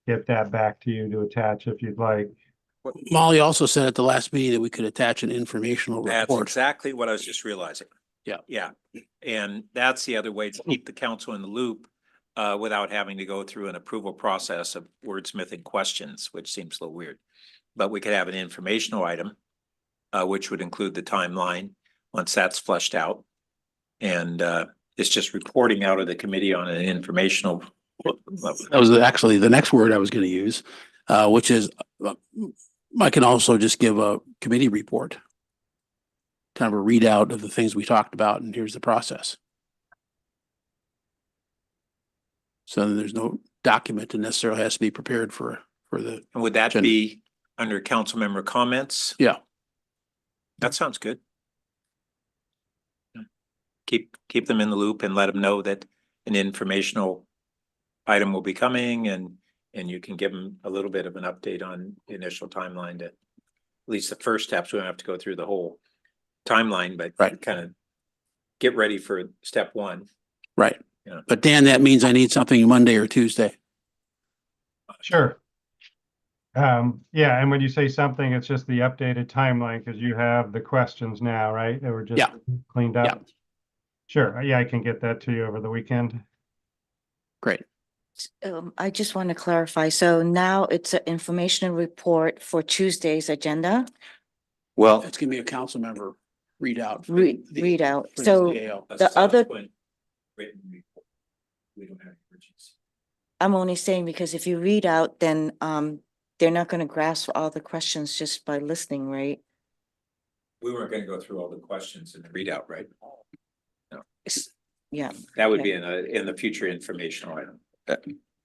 get that back to you to attach if you'd like. Molly also said at the last meeting that we could attach an informational That's report. exactly what I was just realizing. Yeah. Yeah. And that's the other way to keep the council in the loop without having to go through an approval process of wordsmithing questions, which seems a little weird. But we could have an informational item, which would include the timeline once that's flushed out. And it's just reporting out of the committee on an informational. That was actually the next word I was going to use, which is I can also just give a committee report, kind of a readout of the things we talked about, and here's the process. So there's no document that necessarily has to be prepared for the. And would that be under council member comments? Yeah. That sounds good. Keep them in the loop and let them know that an informational item will be coming, and you can give them a little bit of an update on the initial timeline to at least the first steps. We don't have to go through the whole timeline, but kind of get ready for step one. Right. But Dan, that means I need something Monday or Tuesday. Sure. Yeah, and when you say something, it's just the updated timeline because you have the questions now, right? They were just cleaned up. Yeah. Sure. Yeah, I can get that to you over the weekend. Great. I just want to clarify. So now it's an informational report for Tuesday's agenda. well, It's gonna be a council member readout. Readout. for the So CAO. the other, Written report. We don't have urgency. I'm only saying because if you read out, then they're not going to grasp all the questions just by listening, right? We weren't going to go through all the questions in the readout, right? Yeah. That would be in the future informational item.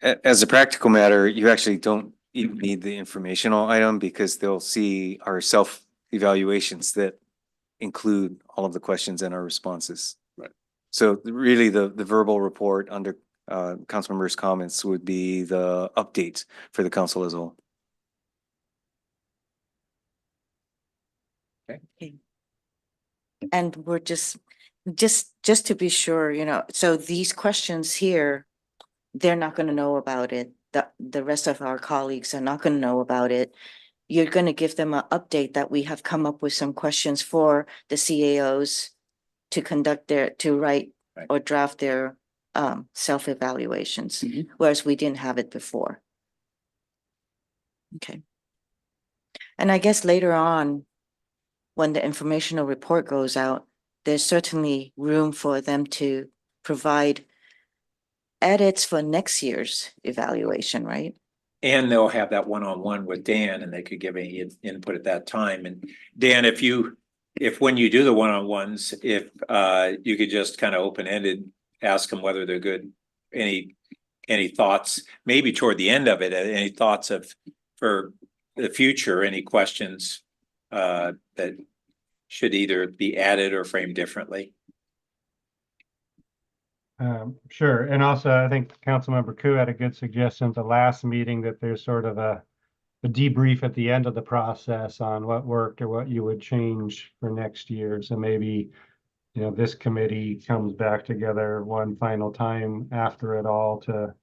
as a practical matter, you actually don't even need the informational item because they'll see our self-evaluations that include all of the questions and our responses. Right. So really the verbal report under council members' comments would be the updates for the council as a whole. And we're just to be sure, so these questions here, they're not going to know about it. The rest of our colleagues are not going to know about it. You're going to give them an update that we have come up with some questions for the CAOs to write or draft their self-evaluations, Mhm. whereas we didn't have it before. Okay. And I guess later on, when the informational report goes out, there's certainly room for them to provide edits for next year's evaluation, right? And they'll have that one-on-one with Dan and they could give any input at that time. And Dan, if when you do the one-on-ones, if you could just kind of open-ended, ask them whether they're good, any thoughts, maybe toward the end of it, any thoughts for the future, any questions that should either be added or framed differently. Sure. And also, I think Councilmember Koo had a good suggestion at the last meeting that there's sort of a debrief at the end of the process on what worked or what you would change for next year. So maybe, this committee comes back together one final time after it all to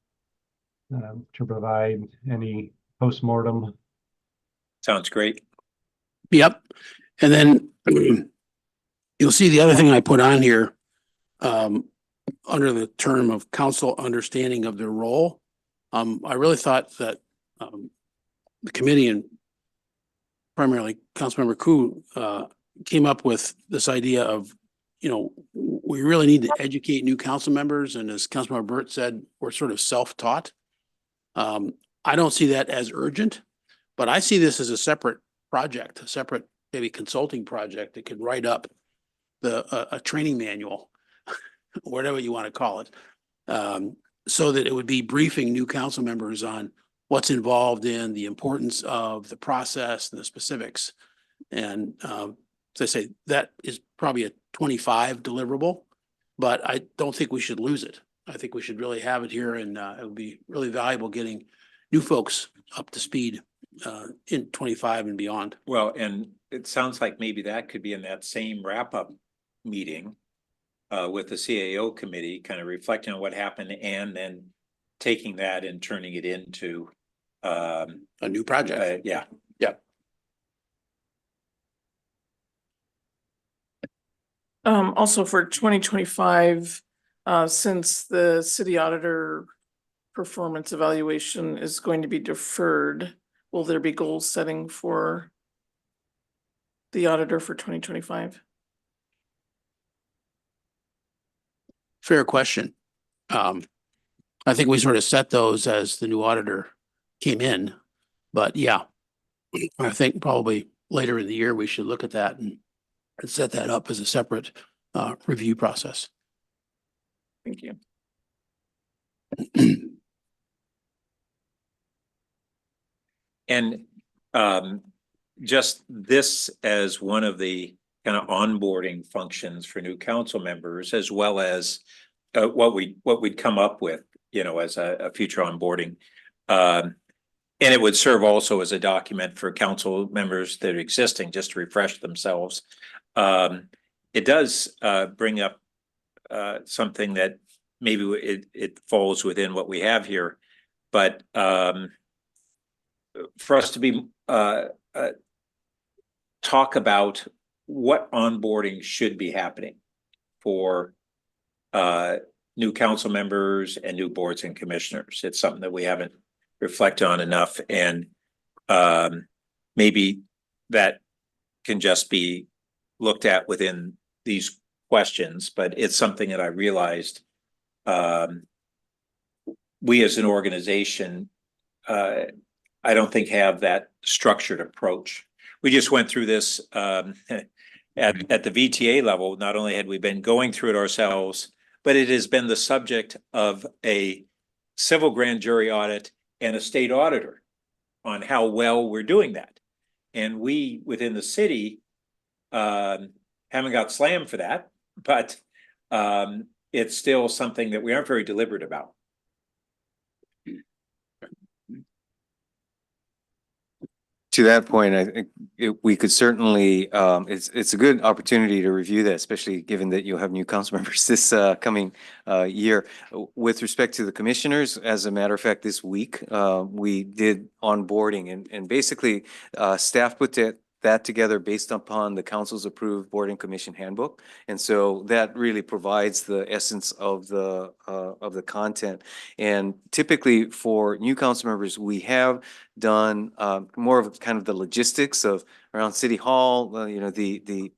provide any postmortem. Sounds great. Yep. And then you'll see the other thing I put on here, under the term of council understanding of their role. I really thought that the committee and primarily Councilmember Koo came up with this idea of, we really need to educate new council members. And as Councilmember Burt said, we're sort of self-taught. I don't see that as urgent, but I see this as a separate project, a separate maybe consulting project that could write up a training manual, whatever you want to call it, so that it would be briefing new council members on what's involved in the importance of the process and the specifics. And as I say, that is probably a 25 deliverable, but I don't think we should lose it. I think we should really have it here, and it would be really valuable getting new folks up to speed in 25 and beyond. Well, and it sounds like maybe that could be in that same wrap-up meeting with the CAO committee, kind of reflecting on what happened and then taking that and turning it into A new project. yeah. Also for 2025, since the city auditor performance evaluation is going to be deferred, will there be goal setting for the auditor for 2025? Fair question. I think we sort of set those as the new auditor came in, but yeah, I think probably later in the year, we should look at that and set that up as a separate review process. Thank you. And just this as one of the kind of onboarding functions for new council members, as well as what we'd come up with, as a future onboarding. And it would serve also as a document for council members that are existing, just to refresh themselves. It does bring up something that maybe it falls within what we have here, but for us to be talk about what onboarding should be happening for new council members and new boards and commissioners. It's something that we haven't reflected on enough, and maybe that can just be looked at within these questions, but it's something that I realized we as an organization, I don't think have that structured approach. We just went through this at the VTA level. Not only had we been going through it ourselves, but it has been the subject of a civil grand jury audit and a state auditor on how well we're doing that. And we within the city haven't got slammed for that, but it's still something that we aren't very deliberate about. To that point, I think we could certainly, it's a good opportunity to review that, especially given that you'll have new council members this coming year. With respect to the commissioners, as a matter of fact, this week, we did onboarding and basically staff put that together based upon the council's approved board and commission handbook. And so that really provides the essence of the content. And typically for new council members, we have done more of kind of the logistics of around City Hall, you know, the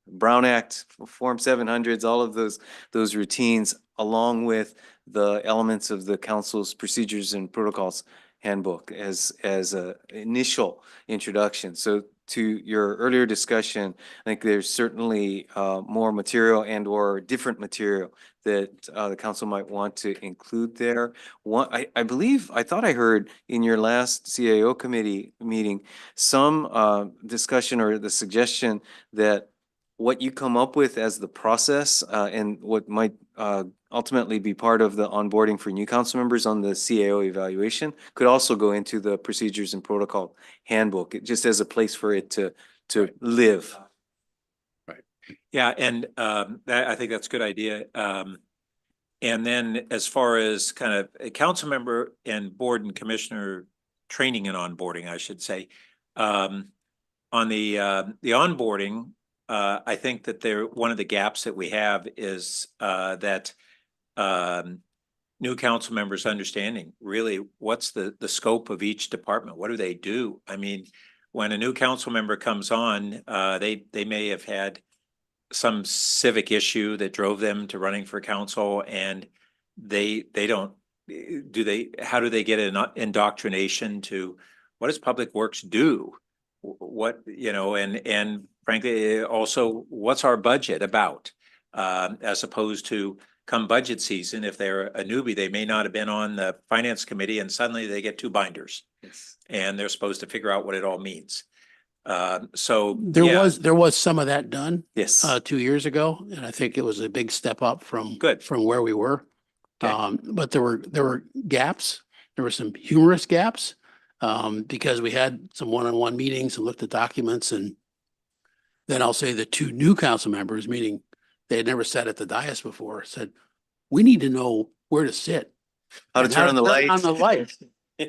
Brown Act, Form 700s, all of those routines, along with the elements of the council's procedures and protocols handbook as a initial introduction. So to your earlier discussion, I think there's certainly more material and or different material that the council might want to include there. I believe, I thought I heard in your last CAO committee meeting, some discussion or the suggestion that what you come up with as the process and what might ultimately be part of the onboarding for new council members on the CAO evaluation could also go into the procedures and protocol handbook, just as a place for it to live. Yeah, and I think that's a good idea. And then as far as kind of a council member and board and commissioner training and onboarding, I should say, on the onboarding, I think that one of the gaps that we have is that new council members understanding really what's the scope of each department. What do they do? I mean, when a new council member comes on, they may have had some civic issue that drove them to running for council, and they don't how do they get an indoctrination to what does public works do? What, you know, and frankly, also what's our budget about? As opposed to come budget season, if they're a newbie, they may not have been on the finance committee and suddenly they get 2 binders. Yes. And they're supposed to figure out what it all means. So There yeah, was some of that done Yes. 2 years ago, and I think it was a big step up from Good. from where we were. Okay. But there were gaps. There were some humorous gaps because we had some one-on-one meetings and looked at documents, and then I'll say the 2 new council members, meaning they had never sat at the dais before, said, "We need to know where to sit, How to and turn on the turn lights. on the light,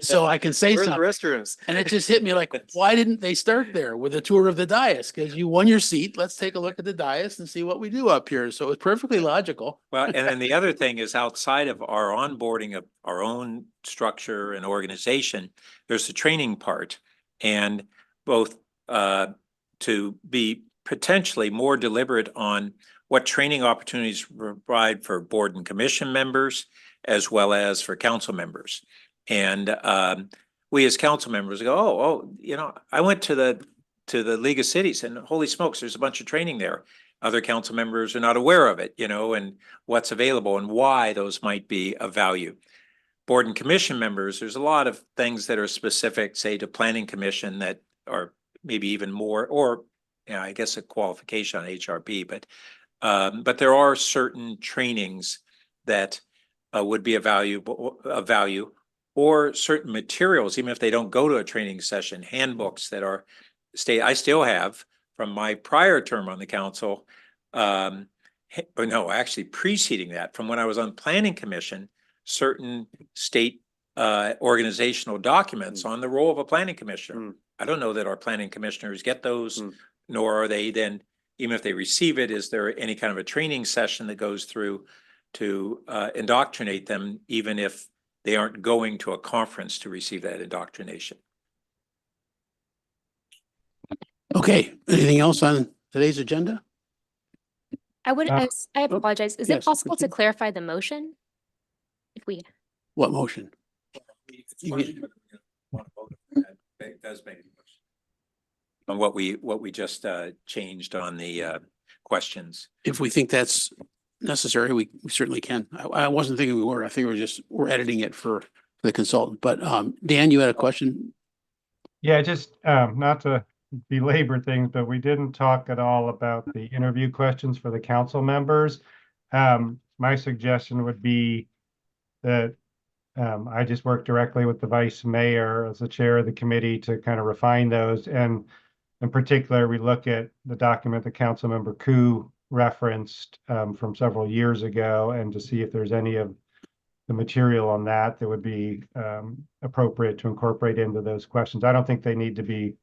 so I can say Where are the something." restrooms? And it just hit me like, why didn't they start there with a tour of the dais? Because you won your seat. Let's take a look at the dais and see what we do up here. So it's perfectly logical. Well, and then the other thing is outside of our onboarding of our own structure and organization, there's the training part. And both to be potentially more deliberate on what training opportunities provide for board and commission members, as well as for council members. And we as council members go, oh, you know, I went to the League of Cities and holy smokes, there's a bunch of training there. Other council members are not aware of it, you know, and what's available and why those might be of value. Board and commission members, there's a lot of things that are specific, say, to planning commission that are maybe even more, or, you know, I guess a qualification on HRP, but there are certain trainings that would be of value, or certain materials, even if they don't go to a training session, handbooks that are I still have from my prior term on the council. Or no, actually preceding that, from when I was on planning commission, certain state organizational documents on the role of a planning commissioner. I don't know that our planning commissioners get those, nor are they then, even if they receive it, is there any kind of a training session that goes through to indoctrinate them, even if they aren't going to a conference to receive that indoctrination. Okay, anything else on today's agenda? I apologize. Is it yes, possible to Christine. clarify the motion? If we, What motion? You mean- It does make a motion. On what we just changed on the questions. If we think that's necessary, we certainly can. I wasn't thinking we were. I think we're editing it for the consultant. But Dan, you had a question? Yeah, just not to belabor things, but we didn't talk at all about the interview questions for the council members. My suggestion would be that I just work directly with the vice mayor as the chair of the committee to kind of refine those. And in particular, we look at the document that council member Koo referenced from several years ago, and to see if there's any of the material on that would be appropriate to incorporate into those questions. I don't think they need to be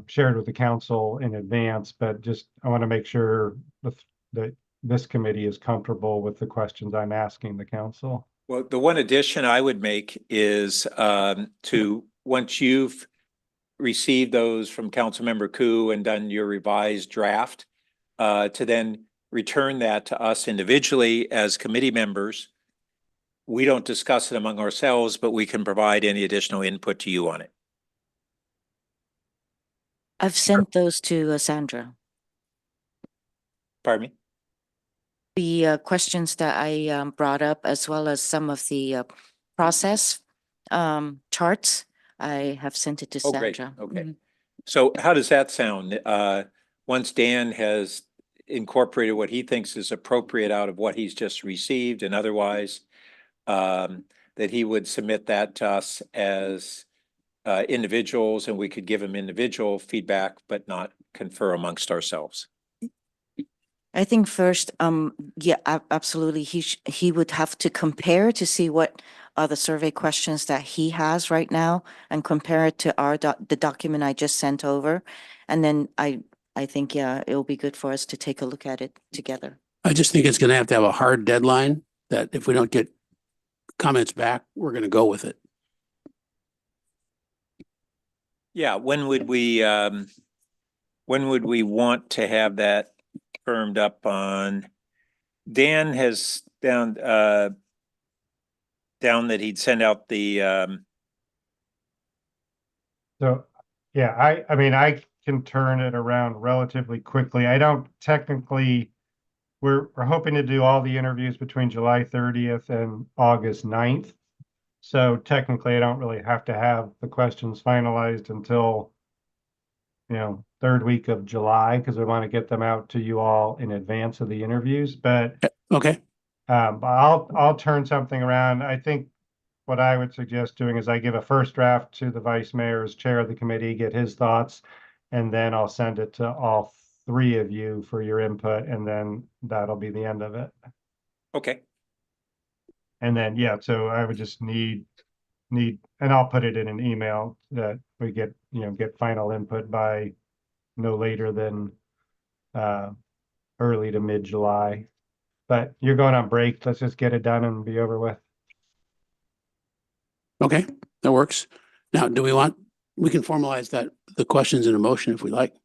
shared with the council in advance, but just I want to make sure that this committee is comfortable with the questions I'm asking the council. Well, the one addition I would make is to, once you've received those from Councilmember Koo and done your revised draft, to then return that to us individually as committee members. We don't discuss it among ourselves, but we can provide any additional input to you on it. I've sent those to Sandra. Pardon me? The questions that I brought up, as well as some of the process charts, I have sent it to Oh, great. Sandra. Okay. Mhm. So how does that sound? Once Dan has incorporated what he thinks is appropriate out of what he's just received and otherwise, that he would submit that to us as individuals, and we could give him individual feedback, but not confer amongst ourselves. I think first, yeah, absolutely. He would have to compare to see what are the survey questions that he has right now and compare it to the document I just sent over. And then I think, yeah, it'll be good for us to take a look at it together. I just think it's gonna have to have a hard deadline that if we don't get comments back, we're gonna go with it. Yeah, when would we want to have that firmed up on? Dan has down that he'd send out the So, yeah, I mean, I can turn it around relatively quickly. I don't technically, we're hoping to do all the interviews between July 30th and August 9th. So technically, I don't really have to have the questions finalized until, third week of July, because we want to get them out to you all in advance of the interviews. But Okay, I'll turn something around. I think what I would suggest doing is I give a first draft to the vice mayor as chair of the committee, get his thoughts, and then I'll send it to all three of you for your input, and then that'll be the end of it. okay. And then, yeah, so I would just need, and I'll put it in an email that we get final input by no later than early to mid-July. But you're going on break. Let's just get it done and be over with. okay, that works. Now, we can formalize the questions in a motion if we like.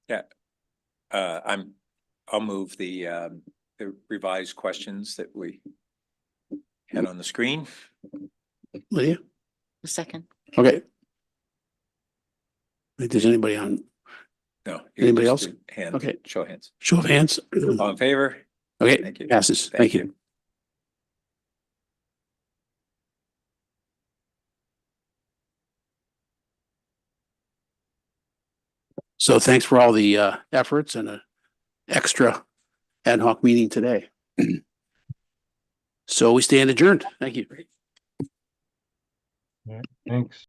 Yeah. I'll move the revised questions that we had on the screen. Lydia? A second. Okay. I think there's anybody on, No. you Anybody just else? do hand, Okay. show of hands. show of hands? All in favor? Okay, Thank you. passes. Thank you. So thanks for all the efforts and an extra ad hoc meeting today. So we stand adjourned. Thank you. Thanks.